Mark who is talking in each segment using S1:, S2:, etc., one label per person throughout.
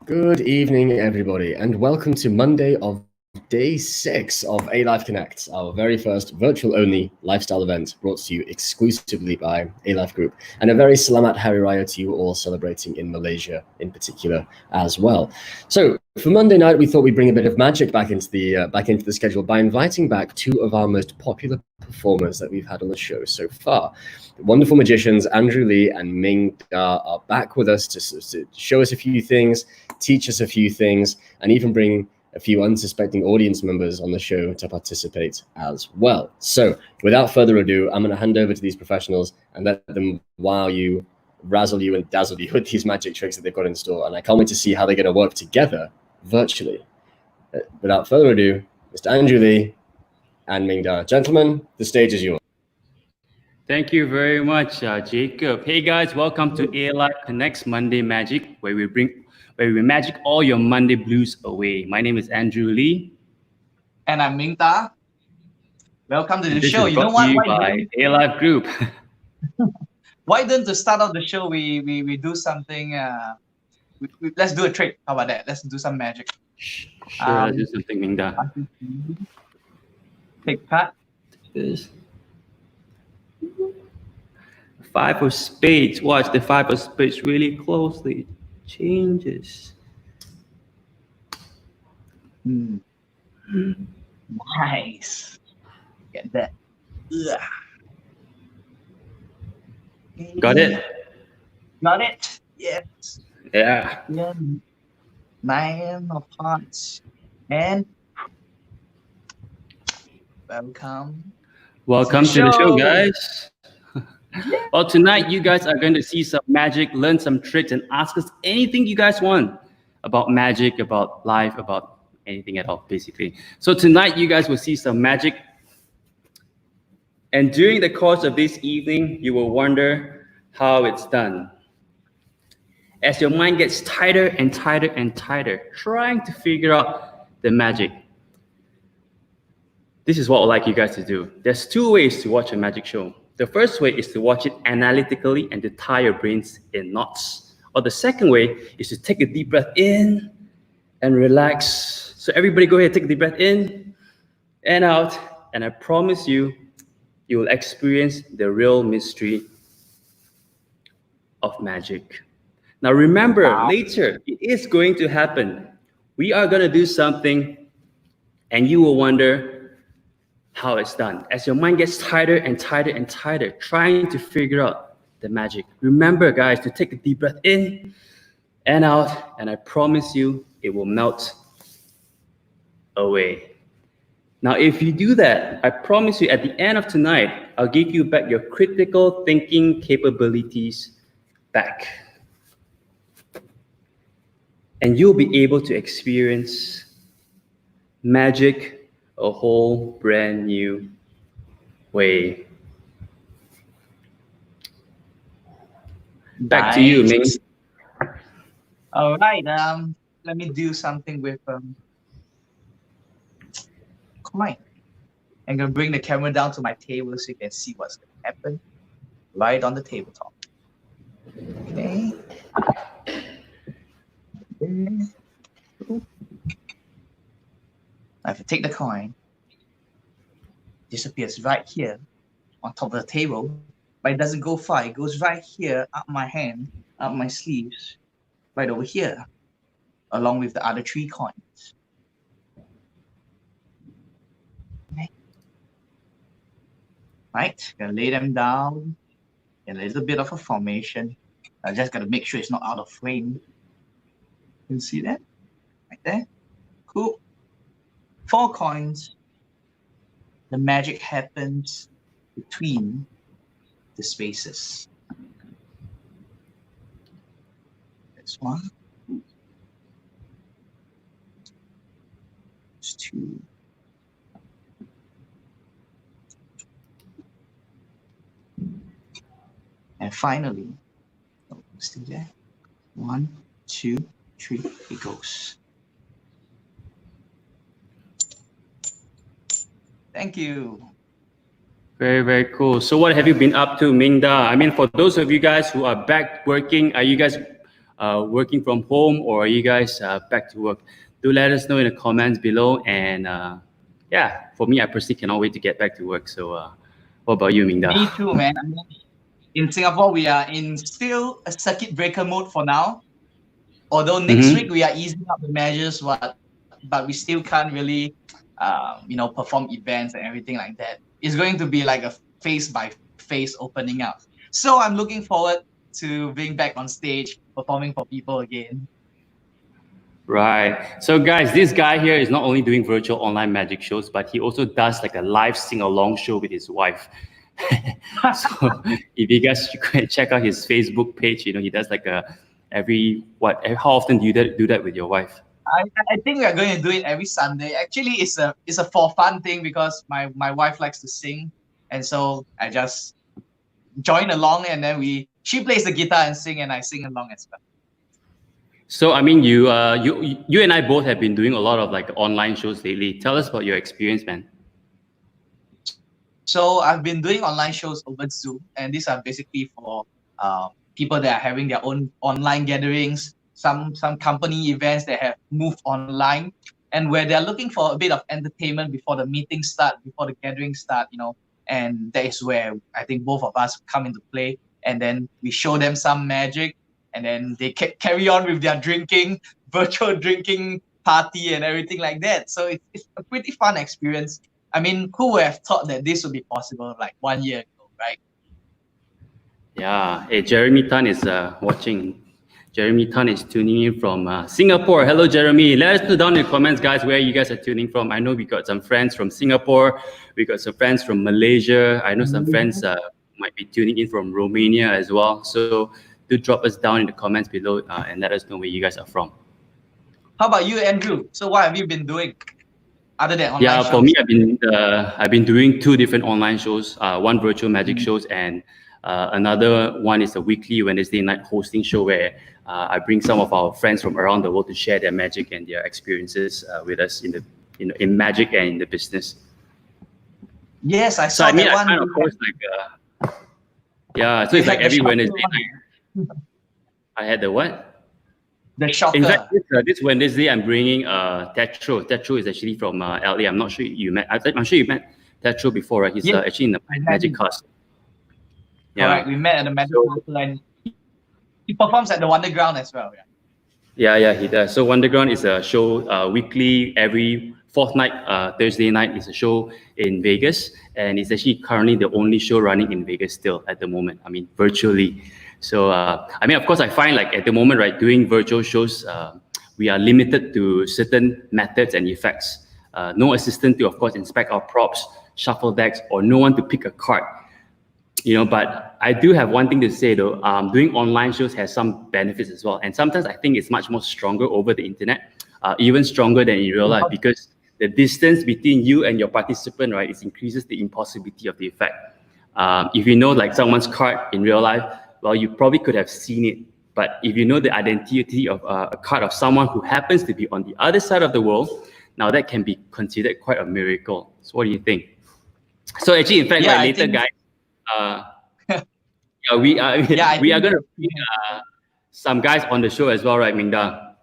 S1: Good evening, everybody, and welcome to Monday of day 6 of ALYFE Connect, our very first virtual-only lifestyle event brought to you exclusively by ALYFE Group, and a very Selamat Hari Raya to you all celebrating in Malaysia in particular as well. So for Monday night, we thought we'd bring a bit of magic back into the schedule by inviting back two of our most popular performers that we've had on the show so far. The wonderful magicians Andrew Lee and Ming are back with us to show us a few things, teach us a few things, and even bring a few unsuspecting audience members on the show to participate as well. So without further ado, I'm going to hand over to these professionals and let them wow you, razzle you, and dazzle you with these magic tricks that they've got in store. And I can't wait to see how they're going to work together virtually. Without further ado, Mr. Andrew Lee and Ming Da. Gentlemen, the stage is yours.
S2: Thank you very much, Jacob. Hey guys, welcome to ALYFE Connect's Monday Magic, where we magic all your Monday blues away. My name is Andrew Lee.
S3: And I'm Ming Da. Welcome to the show.
S2: You know what? By ALYFE Group.
S3: Why don't to start off the show, we do something, let's do a trick. How about that? Let's do some magic.
S2: Sure, let's do something, Ming Da.
S3: Take part.
S2: This. Five of Spades. Watch the Five of Spades really closely. Changes.
S3: Nice. Get that. Ugh.
S2: Got it?
S3: Got it? Yes.
S2: Yeah.
S3: Nine of Hearts. And welcome.
S2: Welcome to the show, guys. Well, tonight you guys are going to see some magic, learn some tricks, and ask us anything you guys want about magic, about life, about anything at all, basically. So tonight you guys will see some magic. And during the course of this evening, you will wonder how it's done. As your mind gets tighter and tighter and tighter, trying to figure out the magic. This is what I'd like you guys to do. There's two ways to watch a magic show. The first way is to watch it analytically and to tie your brains in knots. Or the second way is to take a deep breath in and relax. So everybody go ahead, take a deep breath in and out. And I promise you, you will experience the real mystery of magic. Now remember, later, it is going to happen. We are going to do something and you will wonder how it's done. As your mind gets tighter and tighter and tighter, trying to figure out the magic. Remember, guys, to take a deep breath in and out, and I promise you, it will melt away. Now, if you do that, I promise you, at the end of tonight, I'll give you back your critical thinking capabilities back. And you'll be able to experience magic a whole brand new way. Back to you, Ming.
S3: All right. Let me do something with coin. I'm gonna bring the camera down to my table so you can see what's gonna happen right on the tabletop. Okay. Now if I take the coin, it disappears right here on top of the table, but it doesn't go far. It goes right here, up my hand, up my sleeves, right over here, along with the other 3 coins. Okay. Right, gonna lay them down in a little bit of a formation. I just gotta make sure it's not out of frame. You can see that? Right there. Cool. 4 coins. The magic happens between the spaces. That's 1. That's 2. And finally, still there. 1, 2, 3. It goes. Thank you.
S2: Very, very cool. So what have you been up to, Ming Da? I mean, for those of you guys who are back working, are you guys working from home, or are you guys back to work? Do let us know in the comments below. And yeah, for me, I personally cannot wait to get back to work. So what about you, Mingda?
S3: Me too, man. I mean, in Singapore, we are in still a circuit breaker mode for now. Although next week we are easing up the measures, but we still can't really, perform events and everything like that. It's going to be like a face by face opening up. So I'm looking forward to being back on stage, performing for people again.
S2: Right. So guys, this guy here is not only doing virtual online magic shows, but he also does like a live sing-along show with his wife. So if you guys can check out his Facebook page, he does like how often do you do that with your wife?
S3: I think we are going to do it every Sunday. Actually, it's a for fun thing because my wife likes to sing, and so I just join along, and then she plays the guitar and sing, and I sing along as well.
S2: So I mean, you and I both have been doing a lot of like online shows lately. Tell us about your experience, man.
S3: So I've been doing online shows over Zoom, and these are basically for people that are having their own online gatherings, some company events that have moved online, and where they're looking for a bit of entertainment before the meeting start, before the gathering start, and that is where I think both of us come into play, and then we show them some magic, and then they carry on with their virtual drinking party and everything like that. So it's a pretty fun experience. I mean, who would have thought that this would be possible like 1 year ago, right?
S2: Yeah. Hey, Jeremy Tan is watching. Jeremy Tan is tuning in from Singapore. Hello, Jeremy. Let us know down in the comments, guys, where you guys are tuning from. I know we got some friends from Singapore. We got some friends from Malaysia. I know some friends might be tuning in from Romania as well. So do drop us down in the comments below and let us know where you guys are from.
S3: How about you, Andrew? So what have you been doing other than online shows?
S2: For me, I've been doing 2 different online shows. One virtual magic shows, and another one is a weekly Wednesday night hosting show where I bring some of our friends from around the world to share their magic and their experiences with us in magic and in the business.
S3: Yes, I saw that one.
S2: Of course, so it's like every Wednesday night. I had the what?
S3: The shocker.
S2: In fact, this Wednesday I'm bringing Tetro. Tetro is actually from LA. I'm not sure you met. I'm sure you met Tetro before, right? He's actually in the magic cast.
S3: Yeah, correct. We met at the magic castle, and he performs at the Wonderground as well.
S2: Yeah, he does. So Wonderground is a show weekly, every 4th night, Thursday night is a show in Vegas, and it's actually currently the only show running in Vegas still at the moment. I mean, virtually. So of course, I find like at the moment, right, doing virtual shows, we are limited to certain methods and effects. No assistant to, of course, inspect our props, shuffle decks, or no one to pick a card. But I do have one thing to say though. Doing online shows has some benefits as well, and sometimes I think it's much more stronger over the internet, even stronger than in real life, because the distance between you and your participant, right, it increases the impossibility of the effect. If you know like someone's card in real life, well, you probably could have seen it. But if you know the identity of a card of someone who happens to be on the other side of the world, now that can be considered quite a miracle. So what do you think? So actually, in fact, later, guys, we are going to bring some guys on the show as well, right, Mingda?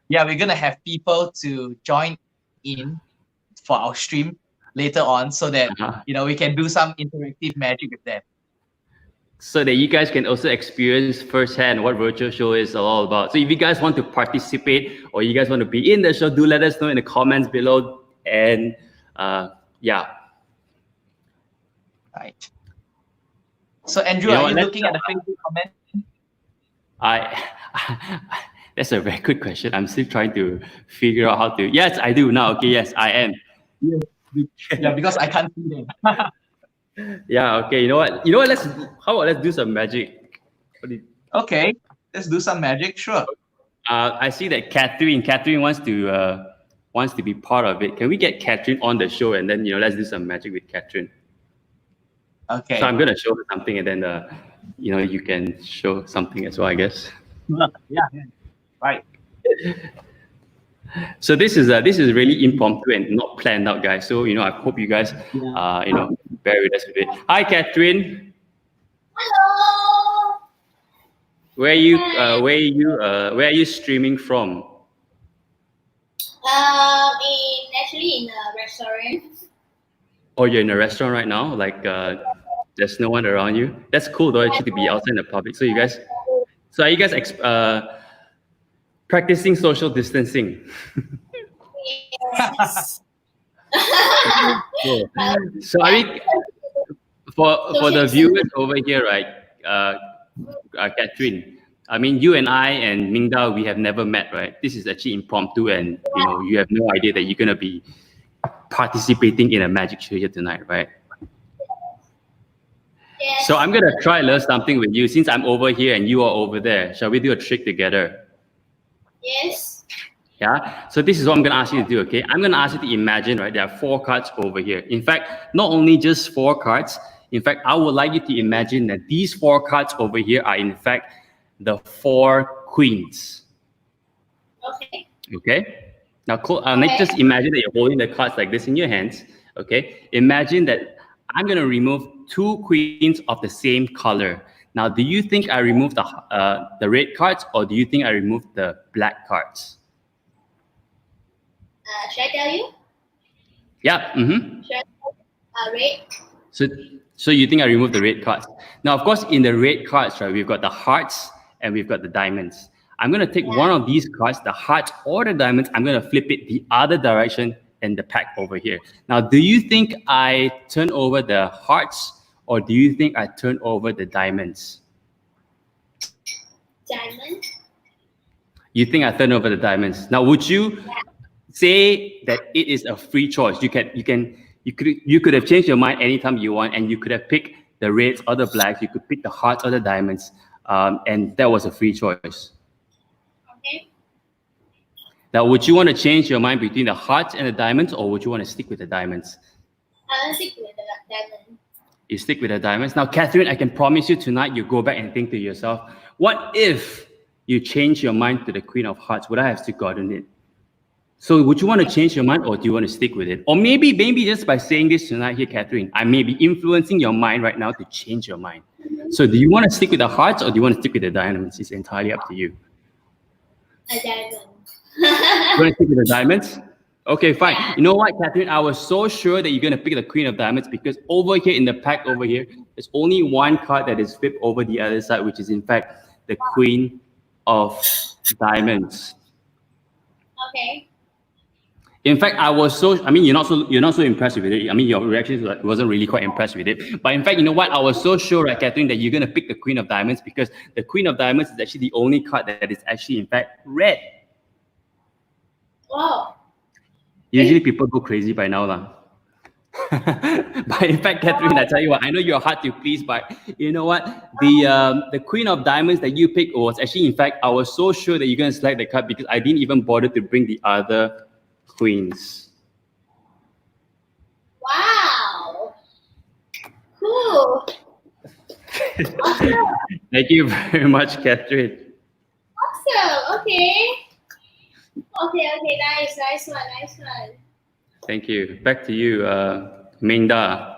S3: Yeah, we're going to have people to join in for our stream later on so that, we can do some interactive magic with them.
S2: So that you guys can also experience firsthand what virtual show is all about. So if you guys want to participate or you guys want to be in the show, do let us know in the comments below. And
S3: Right. So Andrew, are you looking at the Facebook comment?
S2: That's a very good question. I'm still trying to figure out how to. Yes, I do now. Okay, yes, I am.
S3: Yeah, because I can't see them.
S2: Yeah. Okay. You know what? How about let's do some magic?
S3: Okay, let's do some magic. Sure.
S2: I see that Catherine wants to be part of it. Can we get Catherine on the show and then let's do some magic with Catherine?
S3: Okay.
S2: So I'm gonna show her something and then you can show something as well, I guess.
S3: Yeah. Right.
S2: So this is really impromptu and not planned out, guys. So I hope you guys bear with us with it. Hi, Catherine.
S4: Hello.
S2: Where are you streaming from?
S4: Actually in a restaurant.
S2: Oh, you're in a restaurant right now? Like, there's no one around you? That's cool though, actually, to be outside in the public. So are you guys practicing social distancing?
S4: Yes.
S2: Cool. So are we, for the viewers over here, right, Catherine, I mean, you and I and Mingda, we have never met, right? This is actually impromptu, and you have no idea that you're gonna be participating in a magic show here tonight, right?
S4: Yes.
S2: So I'm gonna try learn something with you since I'm over here and you are over there. Shall we do a trick together?
S4: Yes.
S2: Yeah. So this is what I'm gonna ask you to do. Okay. I'm gonna ask you to imagine, right? There are 4 cards over here. In fact, not only just 4 cards. In fact, I would like you to imagine that these 4 cards over here are in fact the 4 queens.
S4: Okay.
S2: Okay. Now, let's just imagine that you're holding the cards like this in your hands. Okay. Imagine that I'm gonna remove 2 queens of the same color. Now, do you think I removed the red cards, or do you think I removed the black cards?
S4: Should I tell you?
S2: Yeah. Mm-hmm.
S4: Should I tell you? Red.
S2: So you think I removed the red cards? Now, of course, in the red cards, right, we've got the hearts and we've got the diamonds. I'm gonna take one of these cards, the hearts or the diamonds. I'm gonna flip it the other direction in the pack over here. Now, do you think I turn over the hearts, or do you think I turn over the diamonds?
S4: Diamond.
S2: You think I turn over the diamonds? Now, would you say that it is a free choice? You could have changed your mind anytime you want, and you could have picked the reds or the blacks. You could pick the hearts or the diamonds, and that was a free choice.
S4: Okay.
S2: Now, would you want to change your mind between the hearts and the diamonds, or would you want to stick with the diamonds?
S4: I'll stick with the diamond.
S2: You stick with the diamonds. Now, Catherine, I can promise you tonight, you go back and think to yourself, what if you change your mind to the Queen of Hearts? Would I have still gotten it? So would you want to change your mind, or do you want to stick with it? Or maybe just by saying this tonight here, Catherine, I may be influencing your mind right now to change your mind. So do you want to stick with the hearts, or do you want to stick with the diamonds? It's entirely up to you.
S4: A diamond.
S2: You want to stick with the diamonds? Okay, fine. You know what, Catherine? I was so sure that you're going to pick the Queen of Diamonds, because over here in the pack over here, there's only one card that is flipped over the other side, which is in fact the Queen of Diamonds.
S4: Okay.
S2: In fact, you're not so impressed with it. I mean, your reaction wasn't really quite impressed with it. But in fact, you know what? I was so sure, right, Catherine, that you're going to pick the Queen of Diamonds, because the Queen of Diamonds is actually the only card that is actually, in fact, red.
S4: Wow.
S2: Usually people go crazy by now, lah. But in fact, Catherine, I tell you what, I know you're hard to please, but you know what? The Queen of Diamonds that you picked was actually, in fact, I was so sure that you're going to select the card, because I didn't even bother to bring the other queens.
S4: Wow. Cool. Awesome.
S2: Thank you very much, Catherine.
S4: Awesome. Okay. Nice one.
S2: Thank you. Back to you, Mingda.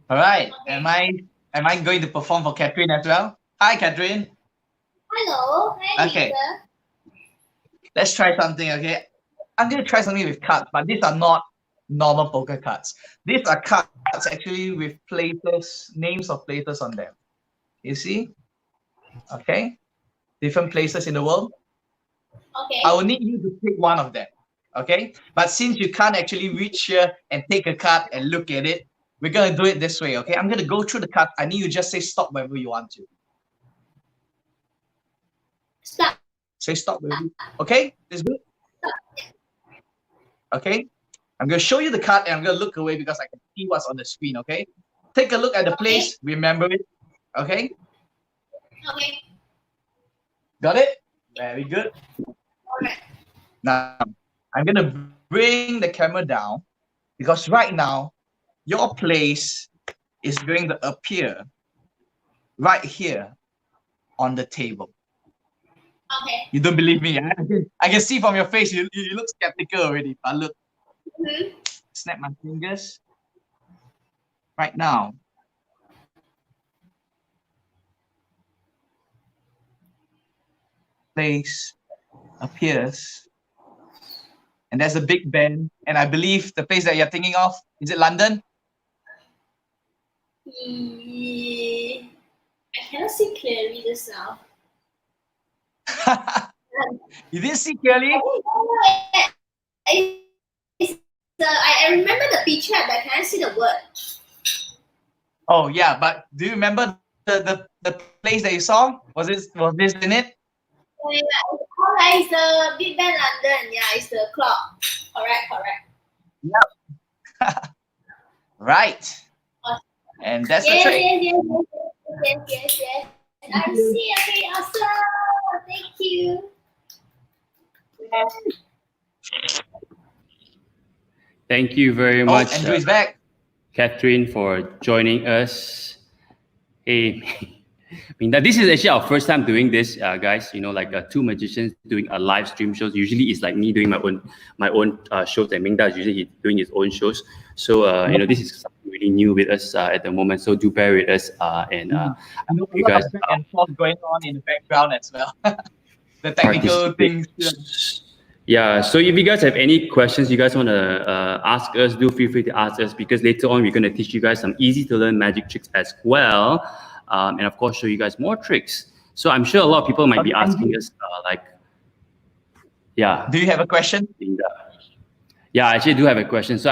S3: All right.
S4: Okay.
S3: Am I going to perform for Catherine as well? Hi, Catherine.
S4: Hello. Hi,
S3: Okay.
S4: Lisa.
S3: Let's try something, okay? I'm going to try something with cards, but these are not normal poker cards. These are cards actually with places, names of places on them. You see? Okay? Different places in the world.
S4: Okay.
S3: I will need you to pick one of them. Okay? But since you can't actually reach here and take a card and look at it, we're going to do it this way, okay? I'm going to go through the card. I need you to just say stop whenever you want to.
S4: Stop.
S3: Say stop whenever you... Okay? This is good? Okay? I'm going to show you the card and I'm going to look away because I can see what's on the screen, okay? Take a look at the place. Remember it. Okay?
S4: Okay.
S3: Got it? Very good.
S4: Alright.
S3: Now, I'm going to bring the camera down because right now, your place is going to appear right here on the table.
S4: Okay.
S3: You don't believe me? I can see from your face, you look skeptical already. But look, snap my fingers right now. place appears, and there's a big Ben, and I believe the place that you're thinking of, is it London?
S4: I cannot see clearly just now.
S3: You didn't see clearly?
S4: I remember the picture, but I cannot see the word.
S3: Oh yeah, but do you remember the place that you saw? Was this in it?
S4: It's the Big Ben London. Yeah, it's the clock. Correct.
S3: Right. And that's the trick.
S4: Yes. I see. Okay, awesome. Thank you.
S2: Thank you very much,
S3: Andrew is back.
S2: Catherine, for joining us. Hey, this is actually our first time doing this, guys. Like two magicians doing a live stream shows. Usually, it's like me doing my own shows, and Mingda is usually doing his own shows. So, this is something really new with us at the moment. So do bear with us, and you guys.
S3: And forth going on in the background as well. The technical things.
S2: Yeah, so if you guys have any questions you guys want to ask us, do feel free to ask us, because later on we're going to teach you guys some easy to learn magic tricks as well, and of course show you guys more tricks. So I'm sure a lot of people might be asking us
S3: Do you have a question?
S2: Yeah, I actually do have a question. So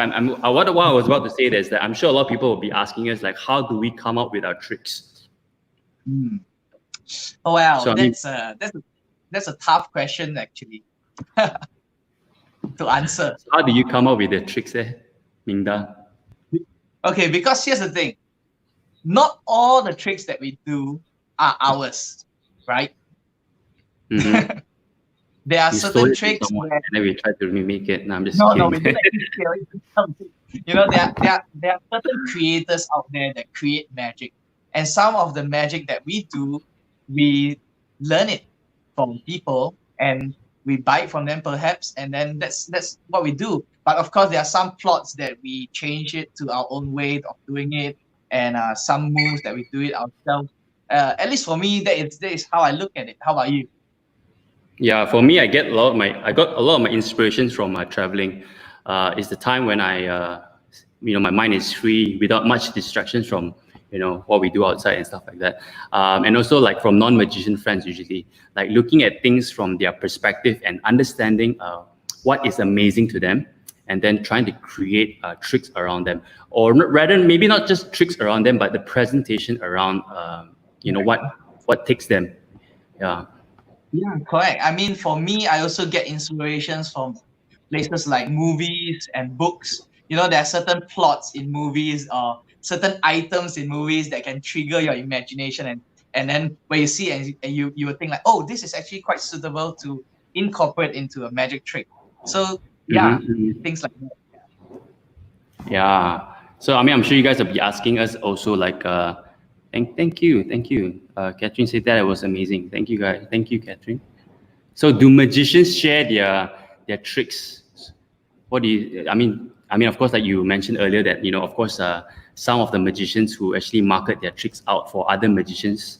S2: what I was about to say is that I'm sure a lot of people will be asking us, like, how do we come up with our tricks?
S3: Oh wow,
S2: so,
S3: that's a tough question actually. To answer.
S2: How do you come up with the tricks, Mingda?
S3: Okay, because here's the thing. Not all the tricks that we do are ours, right?
S2: Mm-hmm.
S3: There are certain tricks
S2: where... and then we try to mimic it. No, I'm just
S3: no,
S2: kidding.
S3: No, we don't actually something. There are certain creators out there that create magic, and some of the magic that we do, we learn it from people and we buy it from them perhaps, and then that's what we do. But of course, there are some plots that we change it to our own way of doing it, and some moves that we do it ourselves. At least for me, that is how I look at it. How about you?
S2: Yeah, for me, I got a lot of my inspirations from traveling. It's the time when my mind is free without much distractions from what we do outside and stuff like that. And also like from non-magician friends, usually like looking at things from their perspective and understanding what is amazing to them, and then trying to create tricks around them, or rather maybe not just tricks around them, but the presentation around what takes them. Yeah,
S3: correct. I mean, for me, I also get inspirations from places like movies and books. There are certain plots in movies or certain items in movies that can trigger your imagination, and then when you see it, and you will think like, oh, this is actually quite suitable to incorporate into a magic trick. So things like that.
S2: Yeah. So I'm sure you guys will be asking us also, like, thank you. Catherine said that it was amazing. Thank you, guys. Thank you, Catherine. So do magicians share their tricks? What do you? I mean, of course, like you mentioned earlier, that of course, some of the magicians who actually market their tricks out for other magicians,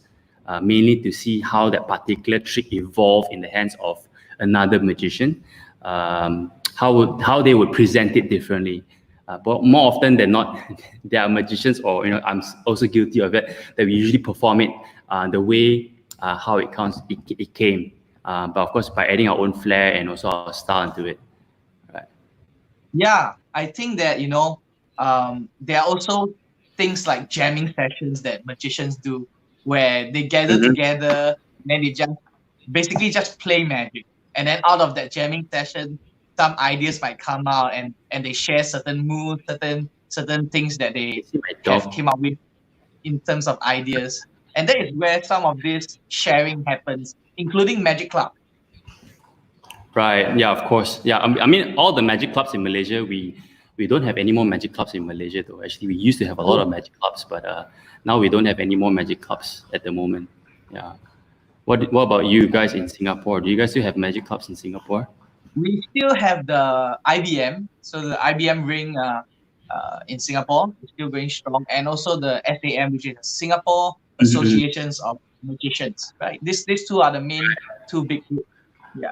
S2: mainly to see how that particular trick evolved in the hands of another magician, how they would present it differently. But more often than not, there are magicians, or I'm also guilty of it, that we usually perform it the way how it came. But of course, by adding our own flair and also our style into it. Right.
S3: Yeah, I think that there are also things like jamming sessions that magicians do, where they gather together and then they just play magic, and then out of that jamming session, some ideas might come out, and they share certain moves, certain things that they have came up with in terms of ideas, and that is where some of this sharing happens, including magic club.
S2: Right. Yeah. Of course. Yeah. I mean, all the magic clubs in Malaysia, we don't have any more magic clubs in Malaysia though. Actually, we used to have a lot of magic clubs, but now we don't have any more magic clubs at the moment. Yeah. What about you guys in Singapore? Do you guys still have magic clubs in Singapore?
S3: We still have the IBM, so the IBM ring in Singapore is still going strong, and also the SAM, which is Singapore Associations of Magicians. Right, these two are the main two big groups. Yeah.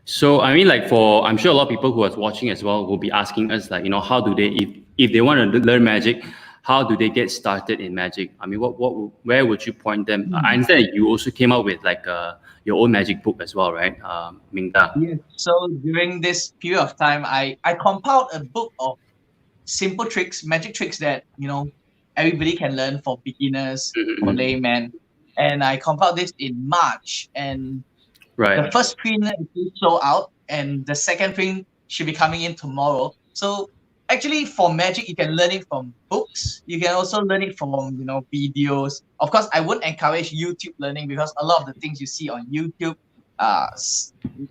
S2: So I mean, like I'm sure a lot of people who are watching as well will be asking us, like, how do they, if they want to learn magic, how do they get started in magic? I mean, where would you point them? I understand that you also came out with like your own magic book as well, right, Mingda?
S3: Yes. So during this period of time, I compiled a book of simple tricks, magic tricks that everybody can learn for beginners, for laymen, and I compiled this in March, and the first print is sold out, and the second print should be coming in tomorrow. So actually, for magic, you can learn it from books. You can also learn it from videos. Of course, I wouldn't encourage YouTube learning, because a lot of the things you see on YouTube,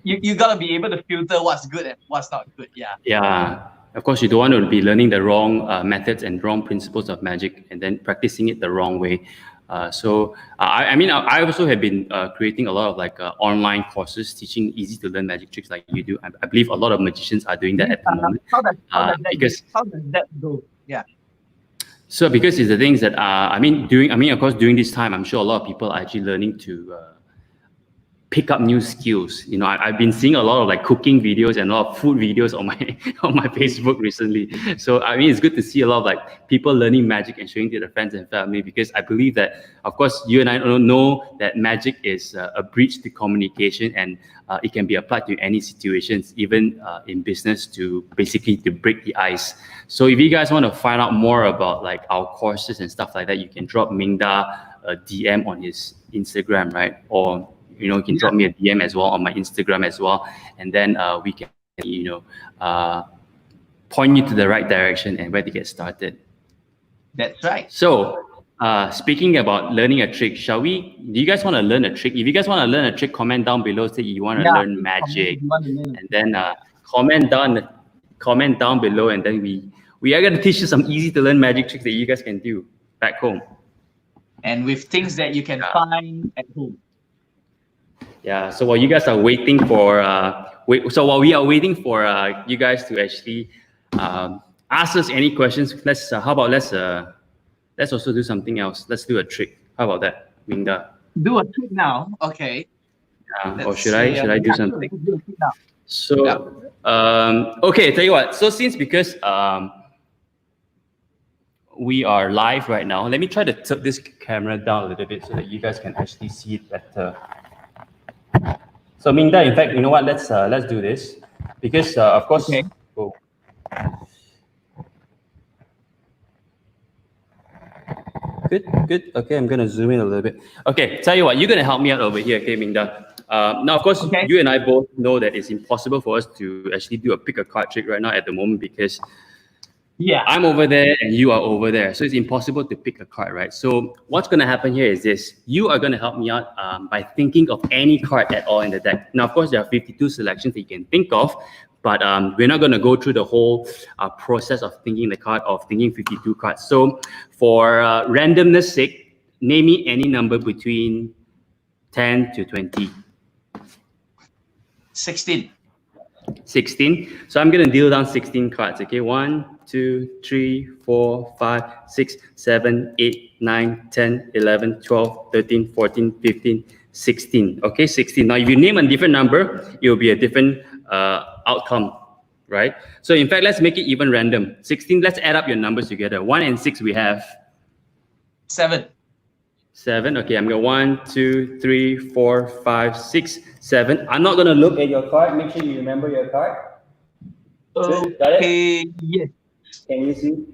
S3: you gotta be able to filter what's good and what's not good. Yeah.
S2: Yeah. Of course, you don't want to be learning the wrong methods and wrong principles of magic and then practicing it the wrong way. I mean, I also have been creating a lot of like online courses teaching easy to learn magic tricks like you do. I believe a lot of magicians are doing that at the moment.
S3: How does that go? Yeah.
S2: So because it's the things that of course, during this time, I'm sure a lot of people are actually learning to pick up new skills. I've been seeing a lot of like cooking videos and a lot of food videos on my Facebook recently. So I mean, it's good to see a lot of like people learning magic and showing to their friends and family, because I believe that, of course, you and I don't know that magic is a bridge to communication, and it can be applied to any situations, even in business, to break the ice. So if you guys want to find out more about like our courses and stuff like that, you can drop Mingda a DM on his Instagram, right? Or you can drop me a DM as well on my Instagram as well, and then we can point you to the right direction and where to get started.
S3: That's right.
S2: So speaking about learning a trick, do you guys want to learn a trick? If you guys want to learn a trick, comment down below, say you want to learn magic, and then comment down below, and then we are going to teach you some easy to learn magic tricks that you guys can do back home,
S3: and with things that you can find at home.
S2: Yeah. So while you guys are waiting for, while we are waiting for you guys to actually ask us any questions, let's also do something else. Let's do a trick. How about that, Mingda?
S3: Do a trick now. Okay.
S2: Or should I do something?
S3: Do a trick now.
S2: So okay. Tell you what. So because we are live right now, let me try to tilt this camera down a little bit so that you guys can actually see it better. So Mingda, in fact, you know what? Let's do this, because of course.
S3: Okay.
S2: Oh. Good. Okay, I'm gonna zoom in a little bit. Okay, tell you what, you're gonna help me out over here, okay, Mingda? Now, of course, you and I both know that it's impossible for us to actually do a pick a card trick right now at the moment, because I'm over there and you are over there. So it's impossible to pick a card, right? So what's going to happen here is this. You are going to help me out by thinking of any card at all in the deck. Now, of course, there are 52 selections that you can think of, but we're not going to go through the whole process of thinking the card, of thinking 52 cards. So for randomness sake, name me any number between 10 to 20.
S3: 16.
S2: 16. So I'm going to deal down 16 cards, okay? 1, 2, 3, 4, 5, 6, 7, 8, 9, 10, 11, 12, 13, 14, 15, 16. Okay, 16. Now, if you name a different number, it will be a different outcome, right? So in fact, let's make it even random. 16, let's add up your numbers together. 1 and 6, we have
S3: 7.
S2: 7. Okay, I'm going 1, 2, 3, 4, 5, 6, 7. I'm not going to look at your card. Make sure you remember your card.
S3: Okay, yes.
S2: Can you see?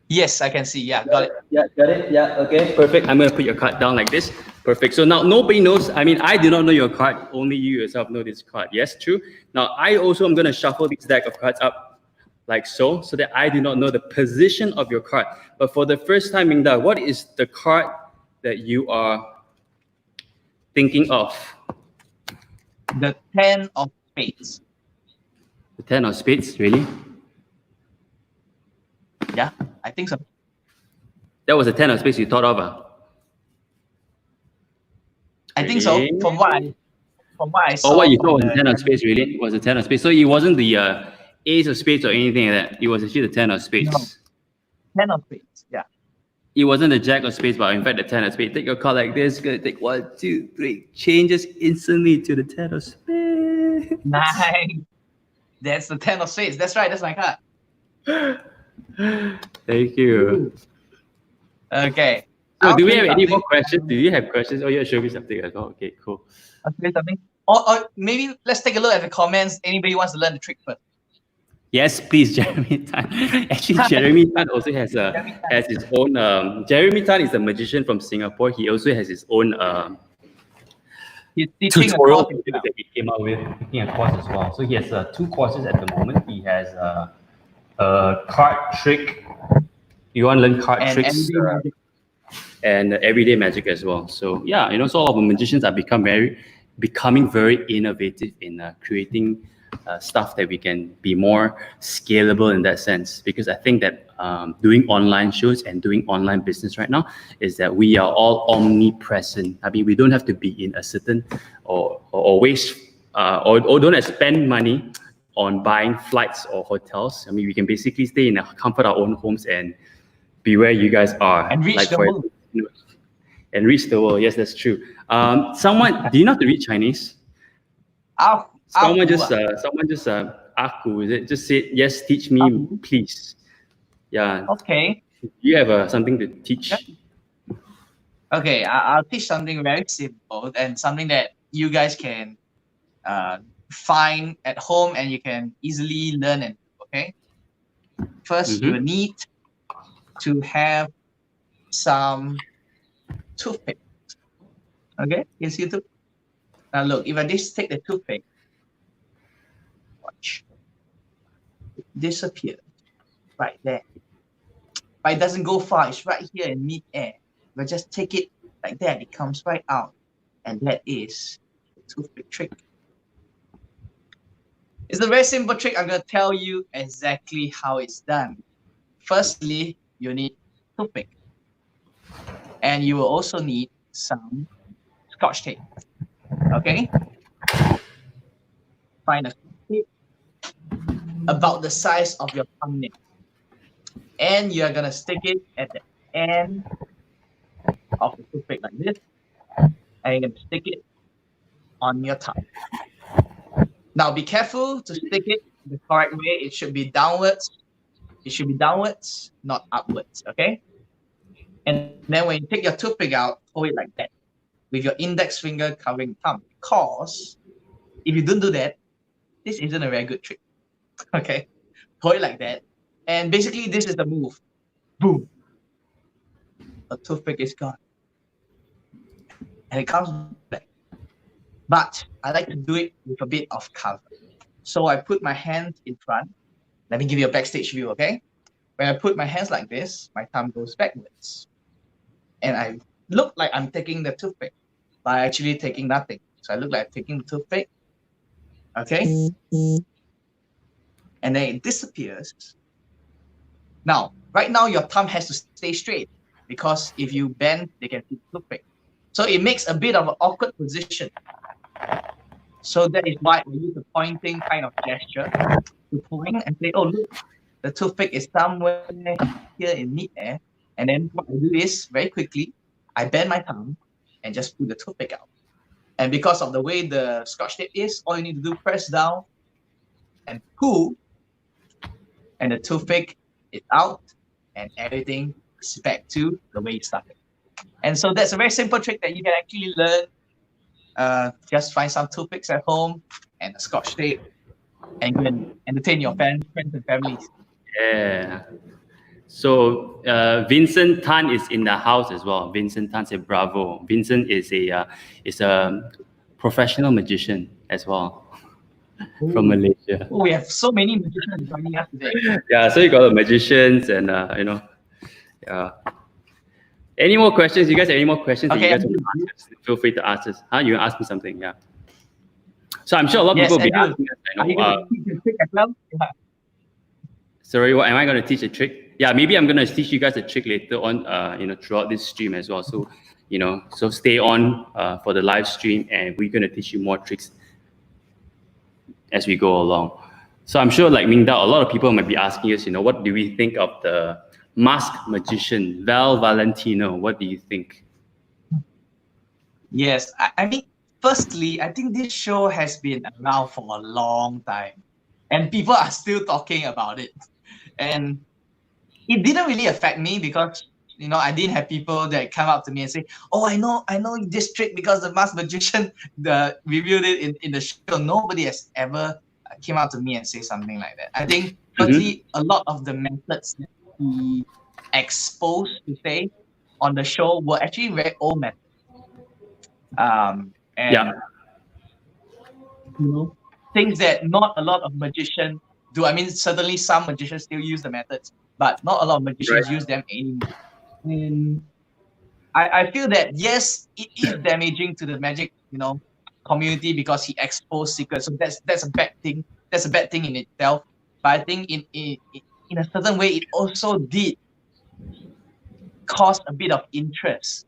S3: Yes, I can see. Yeah, got it.
S2: Yeah, got it. Yeah, okay, perfect. I'm going to put your card down like this. Perfect. So now nobody knows. I mean, I do not know your card. Only you yourself know this card. Yes, true. Now, I also am going to shuffle this deck of cards up like so that I do not know the position of your card. But for the first time, Mingda, what is the card that you are thinking of?
S3: The 10 of spades.
S2: The 10 of spades, really?
S3: Yeah, I think so.
S2: That was the 10 of spades you thought of?
S3: I think so. From what I saw.
S2: Oh, what you thought was the 10 of spades, really? It was the 10 of spades. So it wasn't the ace of spades or anything like that. It was actually the 10 of spades.
S3: No. 10 of spades, yeah.
S2: It wasn't the jack of spades, but in fact the 10 of spades. Take your card like this. Gonna take 1, 2, 3. Changes instantly to the 10 of spades.
S3: Nice. That's the 10 of spades. That's right. That's my card.
S2: Thank you.
S3: Okay.
S2: So do we have any more questions? Do you have questions? Oh, yeah, show me something as well. Okay, cool.
S3: I'll show you something. Or maybe let's take a look at the comments. Anybody wants to learn the trick first?
S2: Yes, please, Jeremy Tan. Actually, Jeremy Tan also has his own. Jeremy Tan is a magician from Singapore. He also has his own
S3: He's teaching
S2: tutorial
S3: a course
S2: video that he came out with, teaching a course as well. So he has 2 courses at the moment. He has a card trick. You want to learn card
S3: and
S2: tricks
S3: everyday magic.
S2: and everyday magic as well. So yeah, so all of the magicians are becoming very innovative in creating stuff that we can be more scalable in that sense. Because I think that doing online shows and doing online business right now is that we are all omnipresent. I mean, we don't have to be in a certain or waste or don't have to spend money on buying flights or hotels. I mean, we can basically stay in the comfort of our own homes and be where you guys are.
S3: And reach the world.
S2: And reach the world. Yes, that's true. Someone, do you know how to read Chinese? Someone just aku, is it? Just say, yes, teach me, please. Yeah.
S3: Okay.
S2: Do you have something to teach?
S3: Yeah. Okay, I'll teach something very simple and something that you guys can find at home and you can easily learn. And okay. First, you will need to have some toothpick. Okay, you see toothpick. Now look, if I just take the toothpick, watch, it disappears right there. But it doesn't go far, it's right here in mid-air. But just take it like that, it comes right out. And that is the toothpick trick. It's a very simple trick. I'm going to tell you exactly how it's done. Firstly, you need toothpick. And you will also need some Scotch tape. Okay? Find a Scotch tape about the size of your thumbnail. And you're going to stick it at the end of the toothpick like this. And you're going to stick it on your tongue. Now be careful to stick it the correct way. It should be downwards. It should be downwards, not upwards. Okay? And then when you take your toothpick out, hold it like that with your index finger covering thumb. Because if you don't do that, this isn't a very good trick. Okay? Hold it like that. And basically, this is the move. Boom. The toothpick is gone. And it comes back. But I like to do it with a bit of cover. So I put my hand in front. Let me give you a backstage view, okay? When I put my hands like this, my thumb goes backwards. And I look like I'm taking the toothpick, but I'm actually taking nothing. So I look like I'm taking the toothpick. Okay? And then it disappears. Now, right now, your thumb has to stay straight because if you bend, they can see the toothpick. So it makes a bit of an awkward position. So that is why I use a pointing kind of gesture to point and say, oh, look, the toothpick is somewhere here in mid-air. And then what I do is, very quickly, I bend my thumb and just pull the toothpick out. And because of the way the Scotch tape is, all you need to do, press down and pull, and the toothpick is out, and everything is back to the way it started. And so that's a very simple trick that you can actually learn. Just find some toothpicks at home and a Scotch tape, and you can entertain your friends and families.
S2: Yeah. So Vincent Tan is in the house as well. Vincent Tan said bravo. Vincent is a professional magician as well from Malaysia.
S3: Oh, we have so many magicians joining us today.
S2: Yeah, so you got the magicians and yeah. Any more questions? You guys have any more questions?
S3: Okay.
S2: That you guys want to ask us? Feel free to ask us. You ask me something, yeah. So I'm sure a lot of people will be asking us.
S3: Are you going to teach a trick as well? Yeah.
S2: Sorry, what am I going to teach a trick? Yeah, maybe I'm going to teach you guys a trick later on, throughout this stream as well. So, so stay on for the live stream, and we're going to teach you more tricks as we go along. So I'm sure, like Ming Dao, a lot of people might be asking us, what do we think of the masked magician, Val Valentino. What do you think?
S3: Yes, I mean, firstly, I think this show has been around for a long time, and people are still talking about it. And it didn't really affect me because I didn't have people that come up to me and say, "Oh, I know this trick because the masked magician revealed it in the show." Nobody has ever came up to me and say something like that. I think firstly, a lot of the methods that he exposed to say on the show were actually very old methods. And
S2: Yeah.
S3: things that not a lot of magicians do. I mean, certainly some magicians still use the methods, but not a lot of magicians use them anymore. And I feel that yes, it is damaging to the magic, community because he exposed secrets. So that's a bad thing. That's a bad thing in itself. But I think in a certain way, it also did cause a bit of interest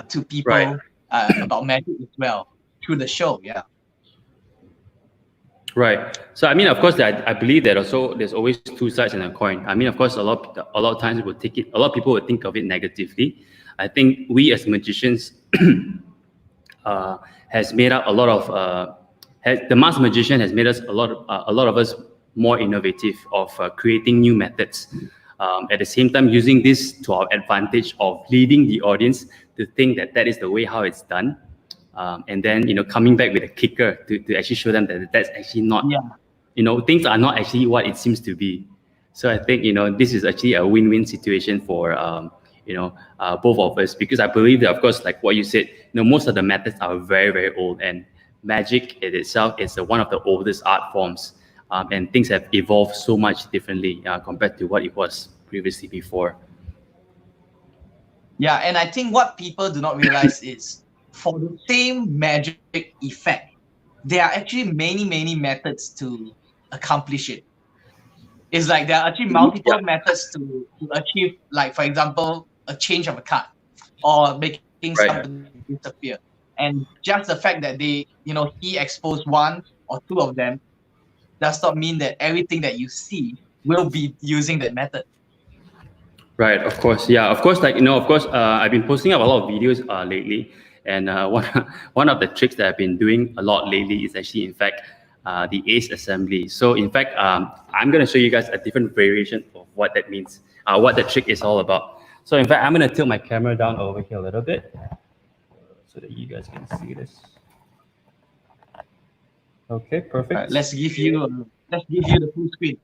S3: to people about magic as well through the show. Yeah.
S2: Right. So I mean, of course, I believe that also there's always two sides in a coin. I mean, of course, a lot of times we'll take it. A lot of people will think of it negatively. I think we as magicians has made up a lot of the masked magician has made us a lot of us more innovative of creating new methods. At the same time, using this to our advantage of leading the audience to think that is the way how it's done. And then coming back with a kicker to actually show them that that's actually not, things are not actually what it seems to be. So I think this is actually a win-win situation for both of us, because I believe that, of course, like what you said, most of the methods are very, very old, and magic in itself is one of the oldest art forms, and things have evolved so much differently compared to what it was previously before.
S3: Yeah, and I think what people do not realize is, for the same magic effect, there are actually many methods to accomplish it. It's like there are actually multiple methods to achieve, like, for example, a change of a card or making something disappear. And just the fact that he exposed one or two of them does not mean that everything that you see will be using that method.
S2: Right, of course. Yeah, of course, I've been posting up a lot of videos lately. And one of the tricks that I've been doing a lot lately is actually, in fact, the ace assembly. So, in fact, I'm going to show you guys a different variation of what that means, what the trick is all about. So, in fact, I'm going to tilt my camera down over here a little bit so that you guys can see this. Okay, perfect.
S3: Right, let's give you the full screen.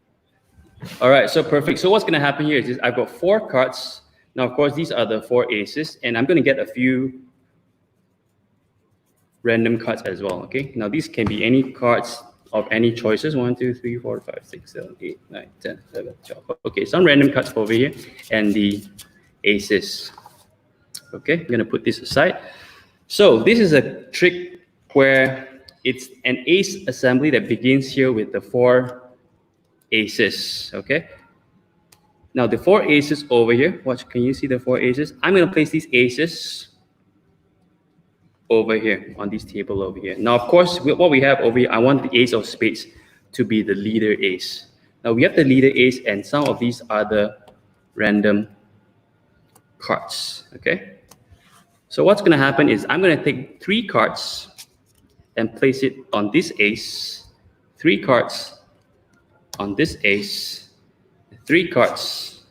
S2: All right, so perfect. So what's going to happen here is I've got 4 cards. Now, of course, these are the 4 aces, and I'm going to get a few random cards as well. Okay, now these can be any cards of any choices. 1, 2, 3, 4, 5, 6, 7, 8, 9, 10, 11, 12. Okay, some random cards over here and the aces. Okay, I'm gonna put this aside. So this is a trick where it's an ace assembly that begins here with the 4 aces. Okay, now the 4 aces over here, watch, can you see the 4 aces? I'm gonna place these aces over here on this table over here. Now, of course, what we have over here, I want the ace of spades to be the leader ace. Now, we have the leader ace, and some of these are the random cards, okay? So what's going to happen is I'm going to take 3 cards and place it on this ace, 3 cards on this ace, 3 cards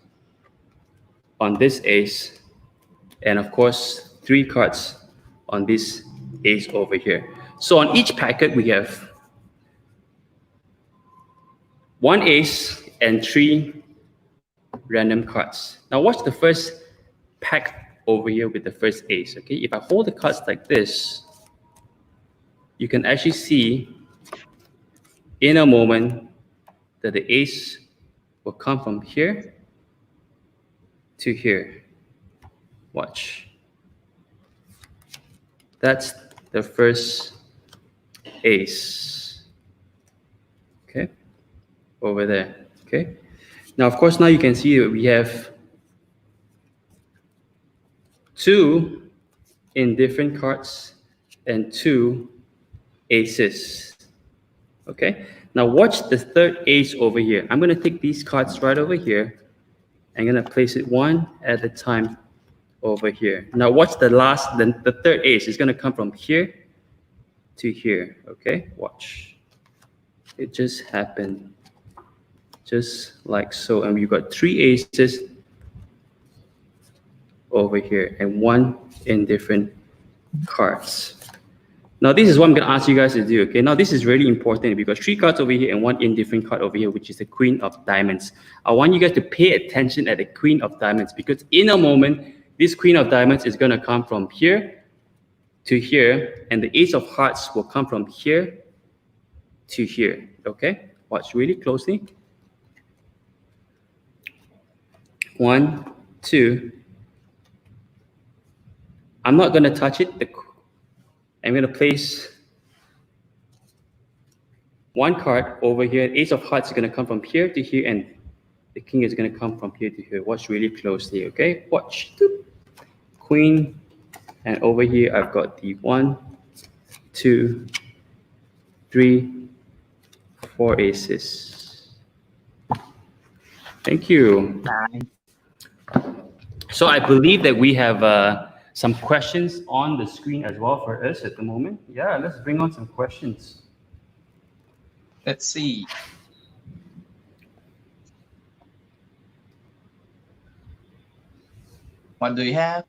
S2: on this ace, and of course, 3 cards on this ace over here. So on each packet, we have 1 ace and 3 random cards. Now watch the first pack over here with the first ace, okay? If I hold the cards like this, you can actually see in a moment that the ace will come from here to here. Watch. That's the first ace, okay, over there, okay? Now, of course, now you can see that we have 2 indifferent cards and 2 aces, okay? Now, watch the third ace over here. I'm going to take these cards right over here I'm gonna place it one at a time over here. Now watch the last, then the third ace is gonna come from here to here, okay? Watch. It just happened, just like so. And we've got 3 aces over here and 1 in different cards. Now this is what I'm gonna ask you guys to do, okay? Now this is really important because 3 cards over here and 1 indifferent card over here, which is the Queen of Diamonds. I want you guys to pay attention at the Queen of Diamonds because in a moment, this Queen of Diamonds is gonna come from here to here, and the Ace of Hearts will come from here to here, okay? Watch really closely. 1, 2. I'm not gonna touch it. I'm gonna place 1 card over here. Ace of Hearts is gonna come from here to here, and the King is gonna come from here to here. Watch really closely, okay? Watch. Queen, and over here I've got the 1, 2, 3, 4 aces. Thank you. So I believe that we have some questions on the screen as well for us at the moment. Yeah, let's bring on some questions.
S3: Let's see. What do you have?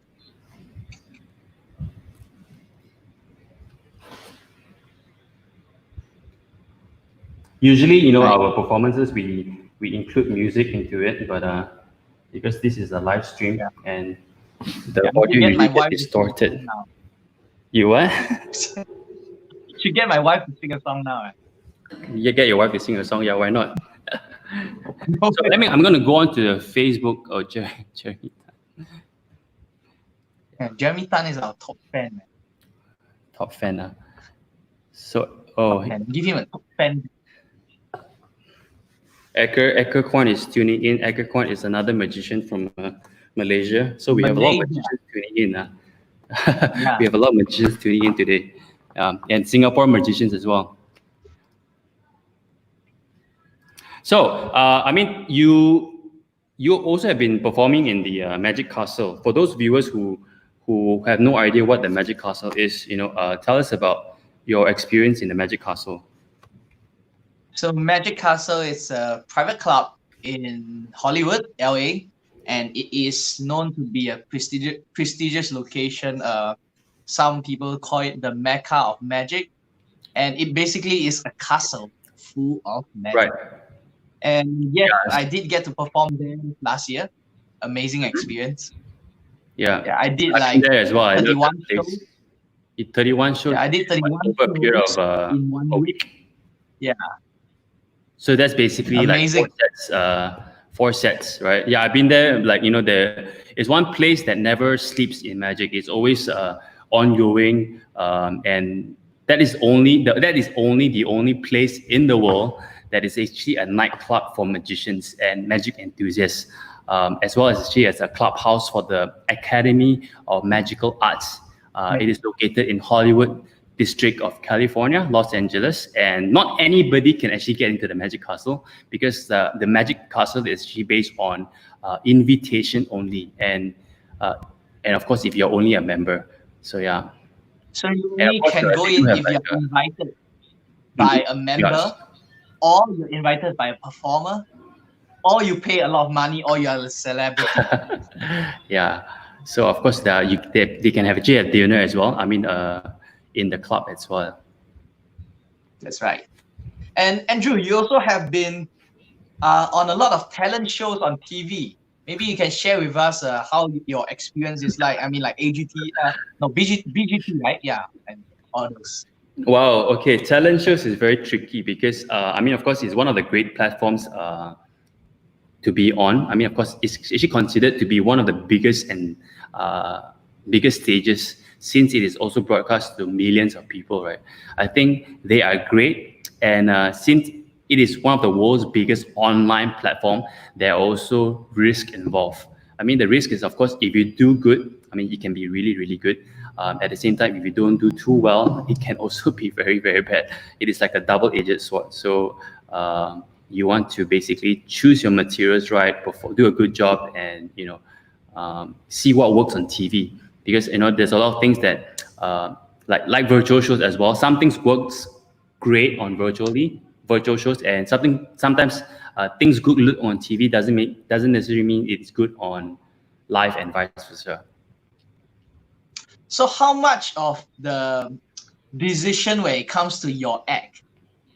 S2: Usually, you know, our performances, we include music into it, but because this is a live stream and the audio usually gets distorted. You what?
S3: You should get my wife to sing a song now.
S2: You get your wife to sing a song, yeah, why not? So I'm going to go on to the Facebook of Jeremy Tan.
S3: Yeah, Jeremy Tan is our top fan. Man.
S2: Top fan, So,
S3: give him a top fan.
S2: Ecker Kwan is tuning in. Ecker Kwan is another magician from Malaysia. So we have a lot of magicians tuning in. We have a lot of magicians tuning in today. And Singapore magicians as well. So, I mean, you also have been performing in the Magic Castle. For those viewers who have no idea what the Magic Castle is, you know, tell us about your experience in the Magic Castle.
S3: So Magic Castle is a private club in Hollywood, LA, and it is known to be a prestigious location. Some people call it the Mecca of Magic, and it basically is a castle full of magic.
S2: Right.
S3: And yeah, I did get to perform there last year. Amazing experience.
S2: Yeah,
S3: I did
S2: like there as well.
S3: 31 shows.
S2: 31 shows.
S3: Yeah, I did 31
S2: over a period of
S3: in 1 week. Yeah.
S2: So that's basically
S3: amazing.
S2: Like 4 sets, right? Yeah, I've been there. Like, you know, there is one place that never sleeps in Magic. It's always ongoing, and that is only the only place in the world that is actually a nightclub for magicians and magic enthusiasts, as well as actually as a clubhouse for the Academy of Magical Arts. It is located in Hollywood District of California, Los Angeles, and not anybody can actually get into the Magic Castle because the Magic Castle is actually based on invitation only, and of course if you're only a member. So yeah.
S3: So you only can go in if you're invited by a member, or you're invited by a performer, or you pay a lot of money, or you're a celebrity.
S2: Yeah. So of course they can have a dinner as well. I mean, in the club as well.
S3: That's right. And Andrew, you also have been on a lot of talent shows on TV. Maybe you can share with us how your experience is like. I mean, like BGT, right? Yeah, and all those.
S2: Wow. Okay. Talent shows is very tricky because I mean, of course, it's one of the great platforms to be on. I mean, of course, it's actually considered to be one of the biggest and biggest stages, since it is also broadcast to millions of people, right? I think they are great, and since it is one of the world's biggest online platform, there are also risk involved. I mean, the risk is, of course, if you do good, I mean, it can be really, really good. At the same time, if you don't do too well, it can also be very, very bad. It is like a double-edged sword. So you want to basically choose your materials right, do a good job, and see what works on TV. Because there's a lot of things that like virtual shows as well. Some things works great on virtual shows, and sometimes things good look on TV doesn't necessarily mean it's good on live, and vice versa.
S3: So how much of the decision when it comes to your act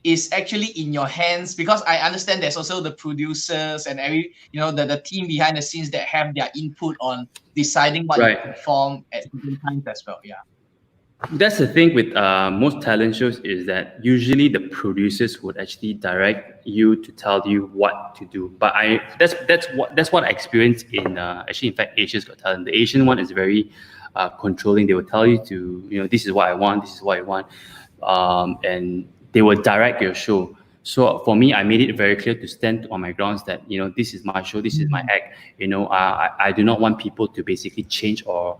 S3: is actually in your hands? Because I understand there's also the producers and the team behind the scenes that have their input on deciding what you perform at different times as well. Yeah.
S2: That's the thing with most talent shows, is that usually the producers would actually direct you to tell you what to do. But that's what I experienced in in fact, Asia's Got Talent. The Asian one is very controlling. They will tell you to this is what I want, this is what I want, and they will direct your show. So for me, I made it very clear to stand on my grounds that this is my show, this is my act. I do not want people to basically change or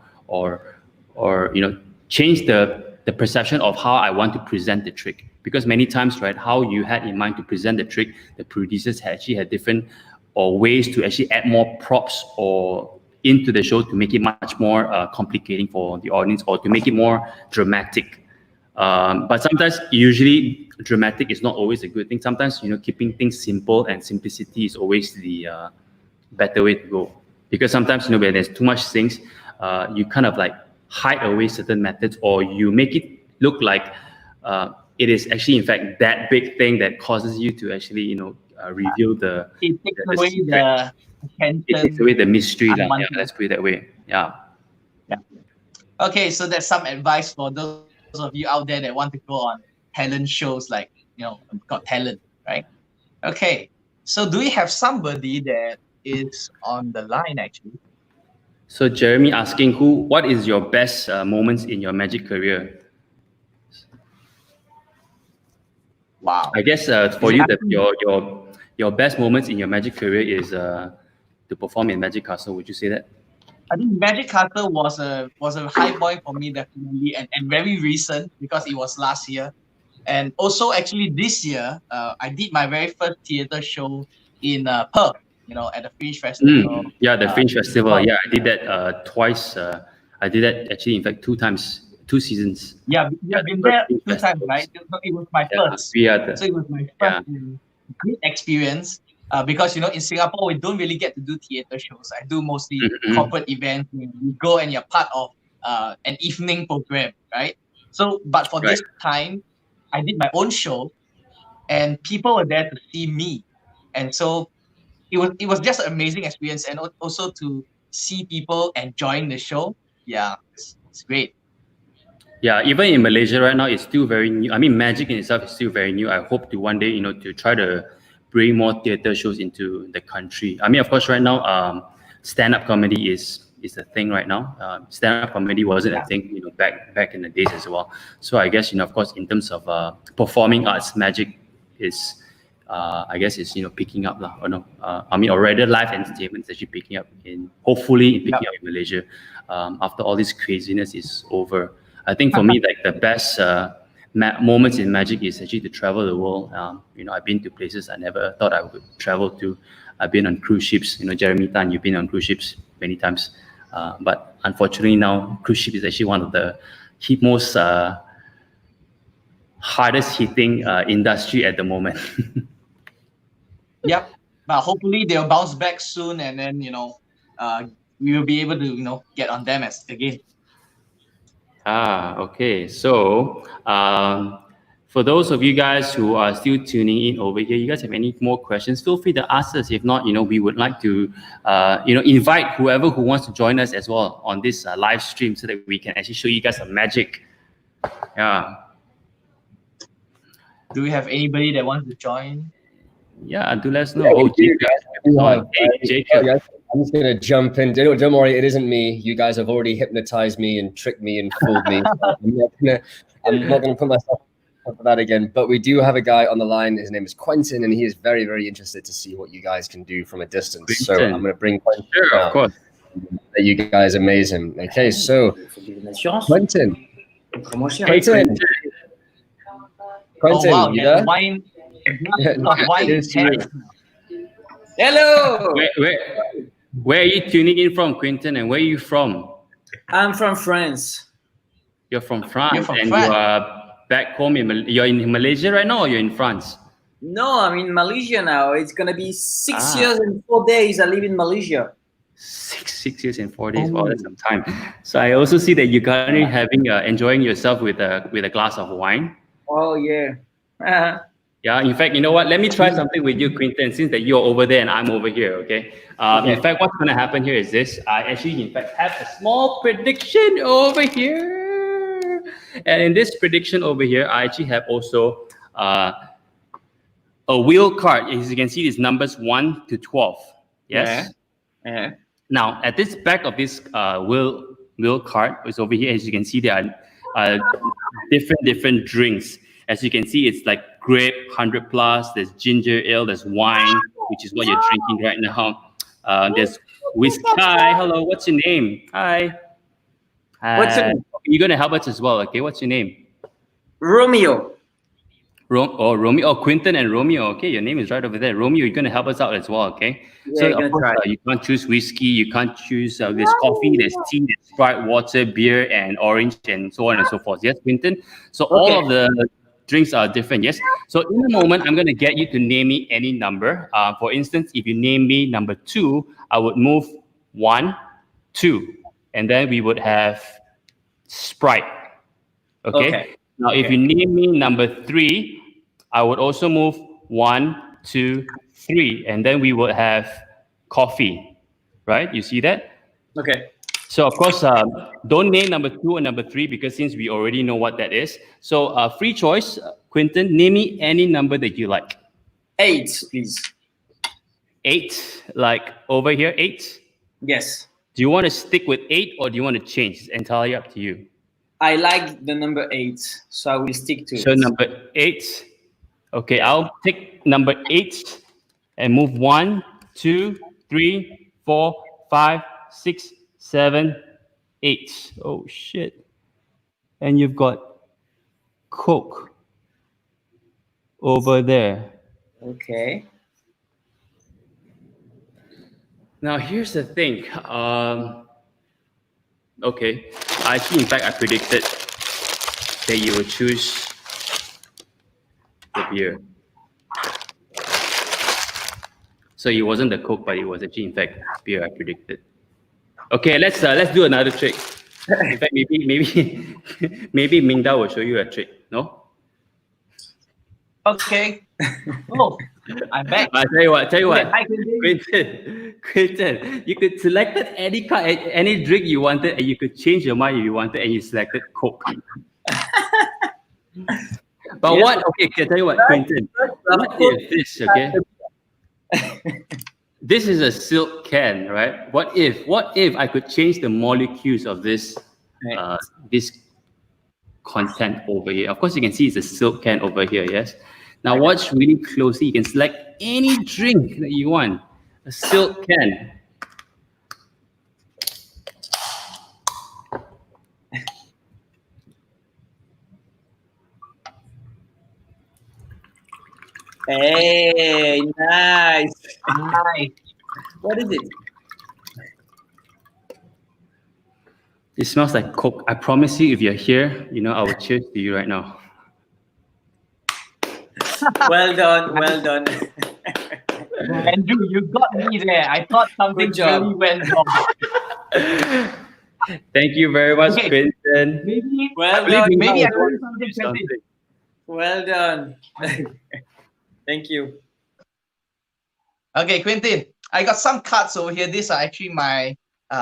S2: change the perception of how I want to present the trick. Because many times, right, how you had in mind to present the trick, the producers actually had different ways to actually add more props or into the show to make it much more complicating for the audience, or to make it more dramatic. But sometimes, usually, dramatic is not always a good thing. Sometimes, keeping things simple and simplicity is always the better way to go. Because sometimes, when there's too much things, you kind of like hide away certain methods, or you make it look like it is actually, in fact, that big thing that causes you to actually, reveal the.
S3: It takes away the attention.
S2: It takes away the mystery. Let's put it that way. Yeah.
S3: Okay, so that's some advice for those of you out there that want to go on talent shows like Got Talent, right? Okay, so do we have somebody that is on the line actually?
S2: So Jeremy asking, what is your best moments in your magic career?
S3: Wow.
S2: I guess for you, your best moments in your magic career is to perform in Magic Castle. Would you say that?
S3: I think Magic Castle was a high point for me, definitely, and very recent, because it was last year. And also actually this year, I did my very first theater show in Perth, at the Fringe Festival.
S2: The Fringe Festival. Yeah, I did that twice. I did that actually, in fact, 2 times, 2 seasons.
S3: Yeah, you've been there 2 times, right? It was my first. So it was my first great experience. Because in Singapore we don't really get to do theater shows. I do mostly corporate events. You go and you're part of an evening program, right? So, but for this time, I did my own show, and people were there to see me, and so it was just an amazing experience, and also to see people enjoying the show. Yeah, it's great.
S2: Yeah, even in Malaysia right now, it's still very new. I mean, magic in itself is still very new. I hope to one day, to try to bring more theater shows into the country. I mean, of course, right now, stand-up comedy is a thing right now. Stand-up comedy wasn't a thing, back in the days as well. So I guess, of course, in terms of performing arts, magic is, I guess, is picking up lah. Or no, I mean, already live entertainment is actually picking up hopefully picking up in Malaysia after all this craziness is over. I think for me, like the best moments in magic is actually to travel the world. I've been to places I never thought I would travel to. I've been on cruise ships. Jeremy Tan, you've been on cruise ships many times. But unfortunately now, cruise ship is actually one of the most hardest hitting industry at the moment.
S3: Yep, but hopefully they'll bounce back soon, and then we will be able to get on them again.
S2: Okay. So for those of you guys who are still tuning in over here, you guys have any more questions, feel free to ask us. If not, we would like to invite whoever who wants to join us as well on this live stream, so that we can actually show you guys some magic. Yeah.
S3: Do we have anybody that wants to join?
S2: Yeah, do let us know. Jacob.
S1: I'm just gonna jump in. Don't worry, it isn't me. You guys have already hypnotized me and tricked me and fooled me. I'm not gonna put myself up for that again. But we do have a guy on the line. His name is Quentin, and he is very, very interested to see what you guys can do from a distance. So I'm gonna bring Quentin.
S2: Sure, of course.
S1: You guys are amazing. Okay, so Quentin.
S3: Oh wow,
S1: you there?
S3: Wine
S1: It's
S3: ten.
S1: true.
S5: Hello.
S2: Where are you tuning in from, Quinton? And where are you from?
S5: I'm from France.
S2: You're from France,
S3: from
S2: and
S3: France.
S2: you are back home you're in Malaysia right now, or you're in France?
S5: No, I'm in Malaysia now. It's gonna be 6
S2: Ah.
S5: years and 4 days I live in Malaysia.
S2: 6 years and 4 days. Oh, that's some time. So I also see that you're currently enjoying yourself with a glass of wine.
S5: Oh yeah.
S2: Yeah. In fact, you know what? Let me try something with you, Quinton. Since that you're over there and I'm over here. Okay.
S5: Okay.
S2: In fact, what's going to happen here is this. I actually, in fact, have a small prediction over here. And in this prediction over here, I actually have also a wheel card. As you can see, these numbers 1 to 12. Yes.
S5: Yeah.
S2: Now, at this back of this wheel card is over here. As you can see, there are different drinks. As you can see, it's like grape 100 plus. There's ginger ale. There's wine, which is what you're drinking right now. There's whiskey. Hi, hello. What's your name? Hi.
S5: What's your name?
S2: You're gonna help us as well. Okay. What's your name?
S5: Romeo.
S2: Romeo. Oh, Quinton and Romeo. Okay, your name is right over there. Romeo, you're gonna help us out as well. Okay.
S5: Yeah,
S2: So
S5: you're
S2: of
S5: gonna
S2: course,
S5: try.
S2: you can't choose whiskey. You can't choose there's coffee, there's tea, there's Sprite, water, beer, and orange, and so on and so forth. Yes, Quinton. So all of the drinks are different. Yes. So in a moment, I'm gonna get you to name me any number. For instance, if you name me number 2, I would move 1, 2, and then we would have Sprite. Okay. Now, if you name me number 3, I would also move 1, 2, 3, and then we would have coffee, right? You see that?
S5: Okay.
S2: So of course, don't name number 2 and number 3 because since we already know what that is. So free choice, Quinton, name me any number that you like.
S5: 8, please.
S2: 8, like over here, 8.
S5: Yes.
S2: Do you want to stick with 8 or do you want to change? It's entirely up to you.
S5: I like the number 8, so I will stick to
S2: So
S5: it.
S2: number 8. Okay, I'll take number 8 and move 1, 2, 3, 4, 5, 6, 7, 8. Oh shit. And you've got Coke over there.
S5: Okay.
S2: Now here's the thing. Okay, in fact, I predicted that you would choose the beer. So it wasn't the Coke, but it was actually, in fact, beer I predicted. Okay, let's do another trick. In fact, maybe Mingda will show you a trick. No?
S3: Okay. Oh, I'm back.
S2: I tell you what.
S3: I can do
S2: Quinton, you could select any card, any drink you wanted, and you could change your mind if you wanted, and you selected Coke. But
S5: Yes.
S2: what? Okay, I tell you what, Quinton. What if this? Okay. This is a silk can, right? What if I could change the molecules of this this content over here? Of course, you can see it's a silk can over here. Yes. Now watch really closely. You can select any drink that you want. A silk can.
S5: Hey, nice.
S3: Nice.
S5: What is it?
S2: It smells like Coke. I promise you, if you're here, I will cheers to you right now.
S5: Well done. Well done.
S3: Andrew, you got me there. I thought something
S5: Good job.
S3: really went wrong.
S2: Thank you very much,
S3: Okay.
S2: Quinton.
S3: Maybe
S5: Well
S2: believe
S5: done.
S2: me,
S3: maybe I
S2: now,
S3: can do something
S2: something.
S3: better.
S5: Well done. Thank you.
S3: Okay, Quentin, I got some cards over here. These are actually my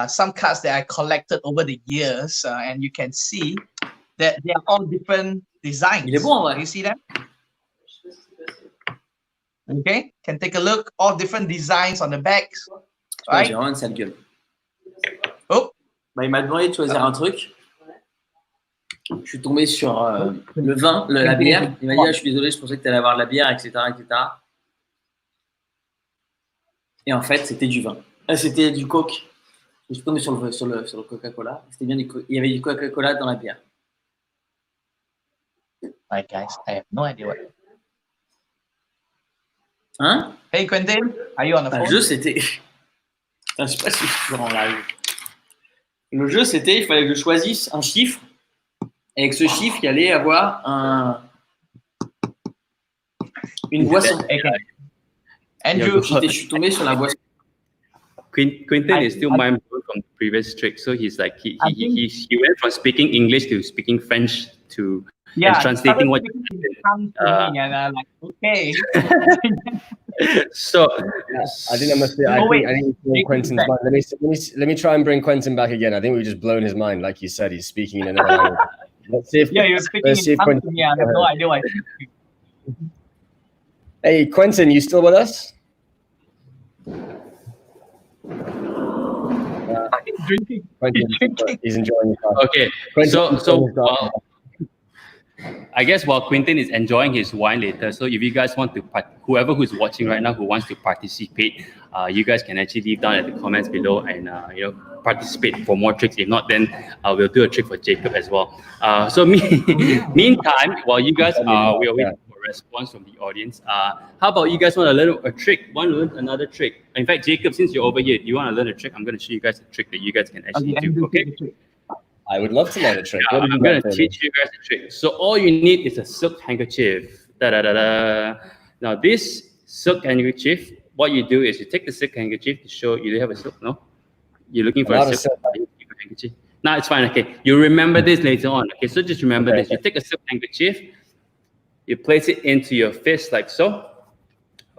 S3: some cards that I collected over the years, and you can see that they are all different designs.
S5: Il est bon, ouais.
S3: You see them? Okay, can take a look. All different designs on the backs.
S5: Ouais,
S3: Right?
S5: j'ai vraiment une sale gueule.
S3: Oh,
S5: Bah, il m'a demandé de choisir un truc. Je suis tombé sur le vin, la bière. Il m'a dit, ah, je suis désolé, je pensais que tu allais avoir de la bière, etc., etc. Et en fait, c'était du vin. C'était du Coke. Je suis tombé sur le Coca-Cola. C'était bien il y avait du Coca-Cola dans la bière.
S3: right, guys. I have no idea what.
S5: Hein?
S3: Hey Quentin, are you on the
S5: Le
S3: phone?
S5: jeu, c'était... Putain, je sais pas si je suis toujours en live. Le jeu, c'était, il fallait que je choisisse un chiffre. Et avec ce chiffre, il y allait avoir une boisson.
S3: Okay. Andrew,
S5: Je suis tombé sur la boisson.
S2: Quentin is still mind blown from the previous trick. So he's like he went from speaking English to speaking French to and translating what.
S3: And like, okay.
S2: So
S1: I think I must be. I need to blow Quentin's mind. Let me try and bring Quentin back again. I think we've just blown his mind, like you said. He's speaking in another language. Let's see if
S3: you're speaking in tongues to me. I have no idea what.
S1: Hey, Quentin, you still with us?
S3: He's drinking.
S1: He's enjoying himself.
S2: Okay,
S1: Quentin,
S2: so well, I guess while Quentin is enjoying his wine later, so if you guys want to, whoever who's watching right now who wants to participate, you guys can actually leave down in the comments below and participate for more tricks. If not, then we'll do a trick for Jacob as well. Meantime, while you guys we are waiting for a response from the audience, how about you guys want to learn a trick? Want to learn another trick? In fact, Jacob, since you're over here, do you want to learn a trick? I'm going to show you guys a trick that you guys can actually do. Okay.
S1: I would love to learn a trick.
S2: Yeah, I'm going to teach you guys a trick. So all you need is a silk handkerchief. Now this silk handkerchief, what you do is you take the silk handkerchief to show you have a silk, no? You're looking for a silk handkerchief. No, it's fine, okay. You remember this later on, okay? So just remember this. You take a silk handkerchief, you place it into your fist like so.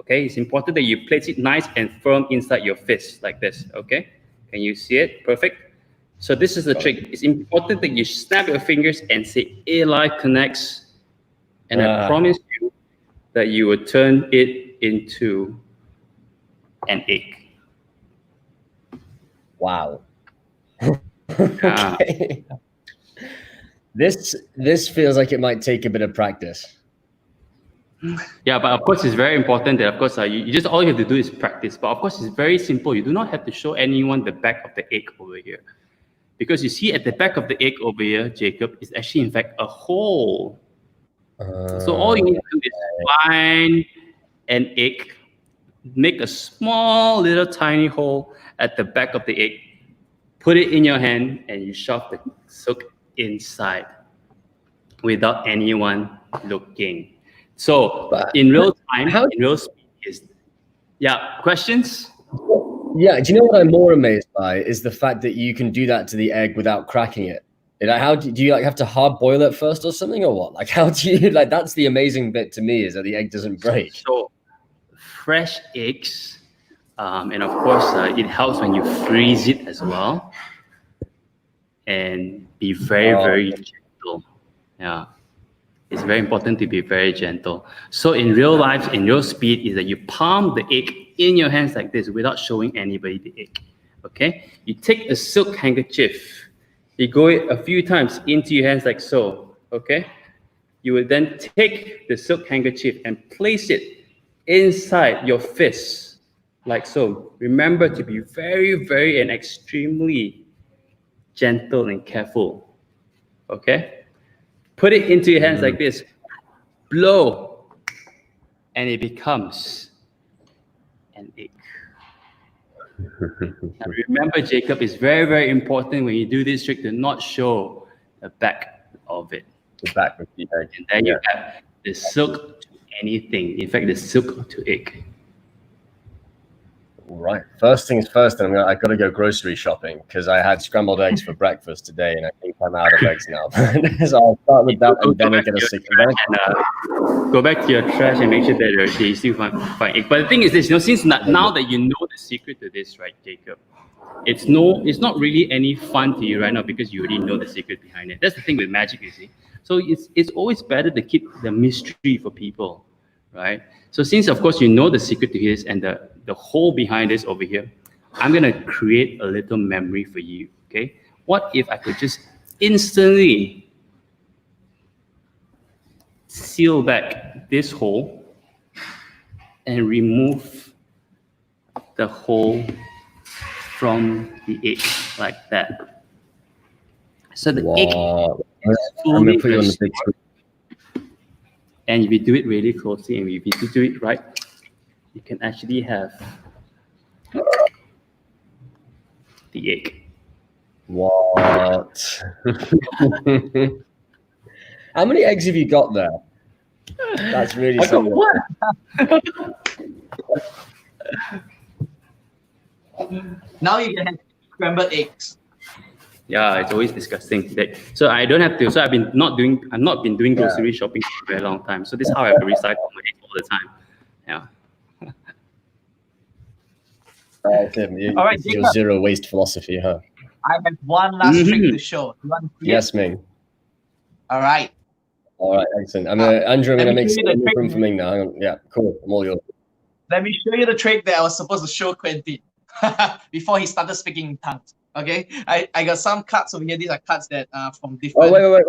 S2: Okay, it's important that you place it nice and firm inside your fist like this, okay? Can you see it? Perfect. So this is the trick. It's important that you snap your fingers and say ALYFE connects, and I promise you that you will turn it into an egg.
S1: Wow. Okay. This feels like it might take a bit of practice.
S2: Yeah, but of course it's very important that of course you just all you have to do is practice. But of course it's very simple. You do not have to show anyone the back of the egg over here. Because you see at the back of the egg over here, Jacob, is actually in fact a hole. So all you need to do is find an egg, make a small little tiny hole at the back of the egg, put it in your hand, and you shove the silk inside without anyone looking. So in real time, in real speed, questions?
S1: Yeah, do you know what I'm more amazed by is the fact that you can do that to the egg without cracking it. Like, how do you like have to hard boil it first or something, or what? Like, how do you like? That's the amazing bit to me is that the egg doesn't break.
S2: So fresh eggs, and of course, it helps when you freeze it as well, and be very gentle. Yeah. It's very important to be very gentle. So in real life, in real speed, is that you palm the egg in your hands like this without showing anybody the egg. Okay? You take a silk handkerchief, you go it a few times into your hands like so. Okay? You will then take the silk handkerchief and place it inside your fist like so. Remember to be very and extremely gentle and careful. Okay? Put it into your hands like this, blow, and it becomes an egg. Now remember, Jacob, it's very important when you do this trick to not show the back of it.
S1: The back of the egg.
S2: And then you have the silk to anything. In fact, the silk to egg.
S1: All right. First things first, I've got to go grocery shopping because I had scrambled eggs for breakfast today, and I think I'm out of eggs now. So I'll start with that, and then I get a secret.
S2: Go back to your trash and make sure that you still find egg. But the thing is this, since now that you know the secret to this, right, Jacob? It's not really any fun to you right now because you already know the secret behind it. That's the thing with magic, you see. So it's always better to keep the mystery for people, right? So since of course you know the secret to this and the hole behind this over here, I'm gonna create a little memory for you. Okay, what if I could just instantly seal back this hole and remove the hole from the egg like that? So the egg is fully restored. And if you do it really closely and if you do it right, you can actually have the egg.
S1: What? How many eggs have you got there? That's really
S2: I got
S1: something.
S2: one.
S3: Now you can have scrambled eggs.
S2: Yeah, it's always disgusting. So I don't have to. So I've not been doing grocery shopping for a very long time. So this is how I have to recycle my eggs all the time. Yeah.
S1: Tim,
S3: All right,
S1: your
S3: Jacob.
S1: zero waste philosophy, huh?
S3: I have one last trick to show. You want to see
S1: Yes,
S3: it?
S1: Ming.
S3: All right.
S1: All right, excellent. Andrew, I'm
S3: let
S1: going to
S3: me
S1: make
S3: show you the
S1: some
S3: trick,
S1: room for
S3: man.
S1: Ming now. Hang on. Yeah, cool. I'm all yours.
S3: Let me show you the trick that I was supposed to show Quentin before he started speaking in tongues. Okay, I got some cards over here. These are cards that are from different.
S1: Oh, wait.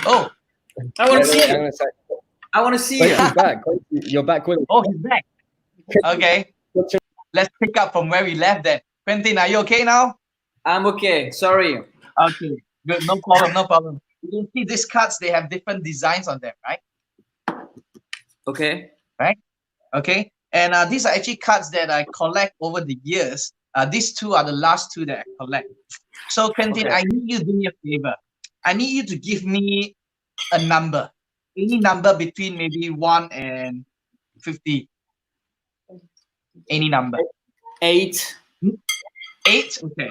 S3: Oh,
S5: I want to
S1: Wait,
S5: see
S1: hang
S5: you.
S1: on a sec.
S5: I want to see you.
S1: Quentin's back. Quentin, you're back with
S3: oh, he's back. Okay, let's pick up from where we left then. Quentin, are you okay now?
S5: I'm okay. Sorry.
S3: Okay, good. No problem. No problem. You can see these cards, they have different designs on them, right?
S5: Okay.
S3: Okay, and these are actually cards that I collect over the years. These two are the last two that I collect. So, Quentin,
S5: Okay.
S3: I need you to do me a favor. I need you to give me a number, any number between maybe 1 and 50. Any number.
S5: 8.
S3: 8. Okay.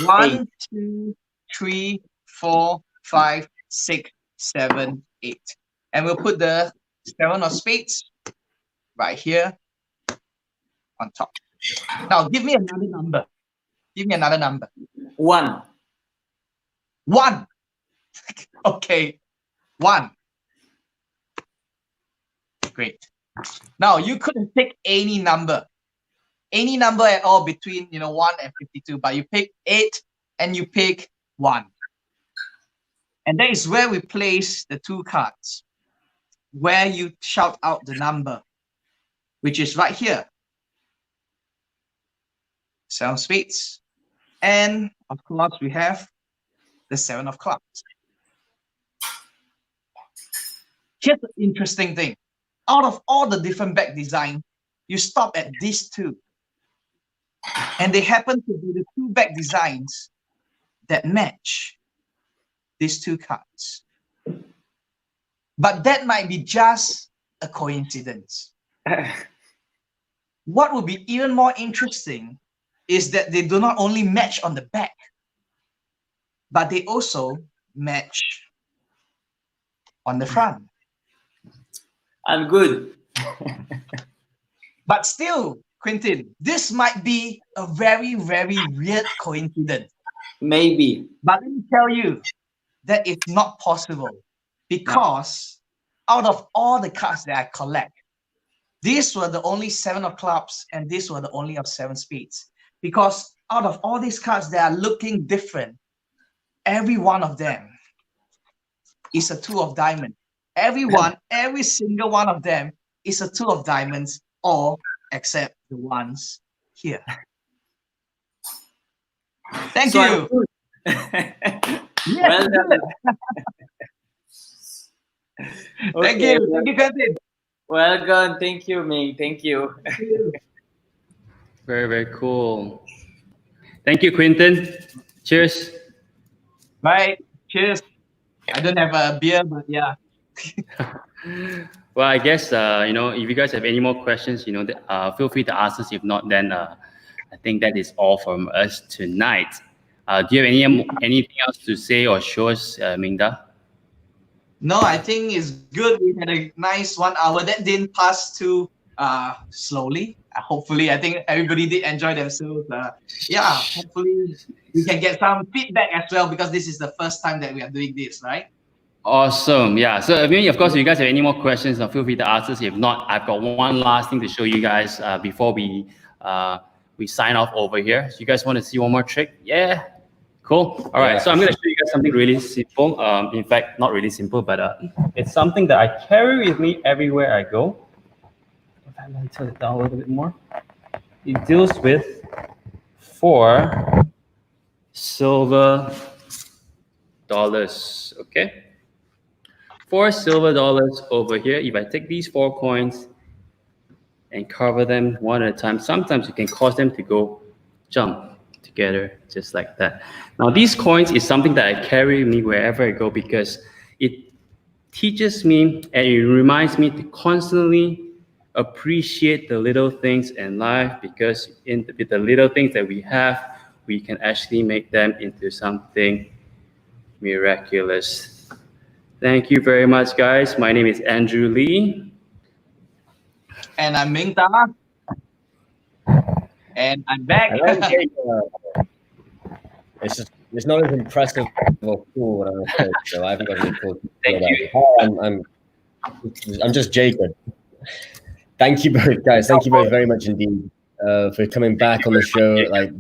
S3: 1, 2, 3, 4, 5, 6, 7, 8. And we'll put the 7 of spades right here on top. Now, give me another number. Give me another number.
S5: 1.
S3: 1. Okay. 1. Great. Now, you couldn't pick any number. Any number at all between 1 and 52, but you pick 8 and you pick 1. And that is where we place the two cards, where you shout out the number, which is right here. 7 of spades. And of course, we have the 7 of clubs. Here's the interesting thing. Out of all the different back design, you stop at these two. And they happen to be the two back designs that match these two cards. But that might be just a coincidence. What would be even more interesting is that they do not only match on the back, but they also match on the front.
S5: I'm good.
S3: But still, Quentin, this might be a very, very weird coincidence.
S5: Maybe.
S3: But let me tell you that it's not possible, because out of all the cards that I collect, these were the only 7 of clubs and these were the only of 7 spades. Because out of all these cards that are looking different, every one of them is a 2 of diamonds. Every single one of them is a 2 of diamonds, all except the ones here. Thank you.
S5: Well done.
S3: Thank you. Thank you, Quentin.
S5: Well done. Thank you, Ming. Thank you.
S2: Very, very cool. Thank you, Quentin. Cheers.
S3: Bye. Cheers. I don't have a beer, but yeah.
S2: Well, I guess if you guys have any more questions, feel free to ask us. If not, then I think that is all from us tonight. Do you have anything else to say or show us, Mingda?
S3: No, I think it's good. We had a nice 1 hour that didn't pass too slowly. Hopefully, I think everybody did enjoy themselves. Hopefully we can get some feedback as well, because this is the first time that we are doing this, right?
S2: Awesome. Yeah. So, of course, if you guys have any more questions, feel free to ask us. If not, I've got one last thing to show you guys before we sign off over here. So you guys want to see one more trick? Yeah. Cool. All right. So I'm going to show you guys something really simple. In fact, not really simple, but it's something that I carry with me everywhere I go. If I might turn it down a little bit more. It deals with 4 silver dollars. Okay. 4 silver dollars over here. If I take these 4 coins and cover them one at a time. Sometimes you can cause them to go jump together just like that. Now these coins is something that I carry with me wherever I go because it teaches me and it reminds me to constantly appreciate the little things in life, because with the little things that we have, we can actually make them into something miraculous. Thank you very much, guys. My name is Andrew Lee.
S3: And I'm Ming Ta. And I'm back.
S1: It's not as impressive or cool when I was coach, so I haven't got any cool.
S2: Thank you.
S1: I'm just Jacob. Thank you both, guys. Thank you both very much indeed for coming back on the show. Like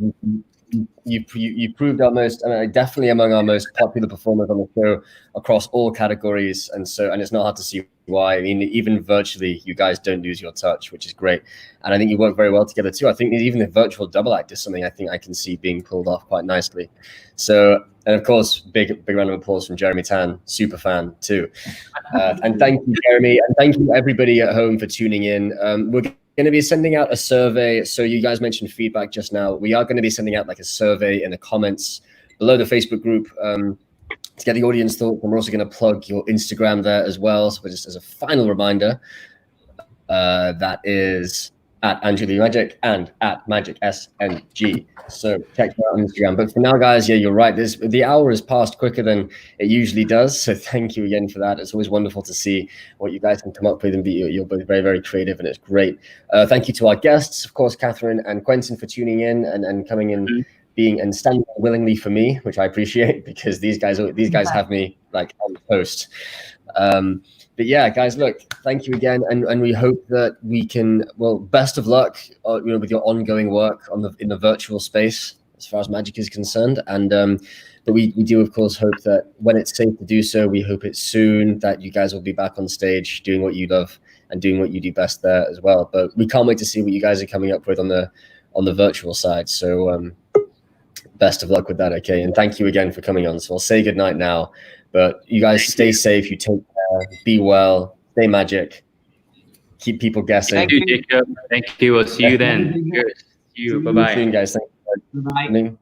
S1: you proved our most, definitely among our most popular performers on the show across all categories, and it's not hard to see why. I mean, even virtually, you guys don't lose your touch, which is great, and I think you work very well together too. I think even the virtual double act is something I think I can see being pulled off quite nicely. So, and of course, big round of applause from Jeremy Tan, super fan too, and thank you, Jeremy, and thank you everybody at home for tuning in. We're going to be sending out a survey. So you guys mentioned feedback just now. We are going to be sending out like a survey in the comments below the Facebook group to get the audience thoughts. And we're also going to plug your Instagram there as well. So just as a final reminder, that is at Andrew Lee Magic and at Magic SNG. So check that out on Instagram. But for now, guys, yeah, you're right. The hour has passed quicker than it usually does. So thank you again for that. It's always wonderful to see what you guys can come up with, and you're both very, very creative, and it's great. Thank you to our guests, of course, Catherine and Quentin, for tuning in and coming in, and standing willingly for me, which I appreciate, because these guys have me like on the post. But yeah, guys, look, thank you again, and we hope that we can. Well, best of luck, with your ongoing work in the virtual space as far as magic is concerned. And but we do, of course, hope that when it's safe to do so, we hope it's soon, that you guys will be back on stage doing what you love and doing what you do best there as well. But we can't wait to see what you guys are coming up with on the virtual side. So best of luck with that, okay? And thank you again for coming on. So I'll say goodnight now. But you guys stay safe, you take care, be well, stay magic, keep people guessing.
S2: Thank you, Jacob. Thank you. We'll see you then. Cheers. See you. Bye-bye.
S1: See you soon, guys. Thank you.
S3: Bye.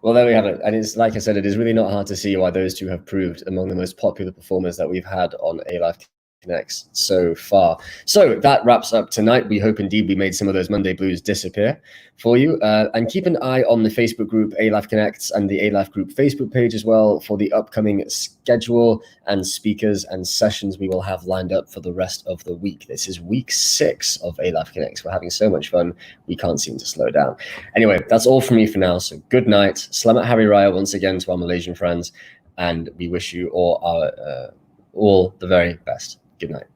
S1: Well, there we have it. And it's like I said, it is really not hard to see why those two have proved among the most popular performers that we've had on ALYFE Connects so far. So that wraps up tonight. We hope indeed we made some of those Monday blues disappear for you. And keep an eye on the Facebook group ALYFE Connects and the ALYFE group Facebook page as well for the upcoming schedule and speakers and sessions we will have lined up for the rest of the week. This is week 6 of ALYFE Connects. We're having so much fun. We can't seem to slow down. Anyway, that's all from me for now. So good night. Selamat Hari Raya once again to our Malaysian friends. And we wish you all the very best. Good night.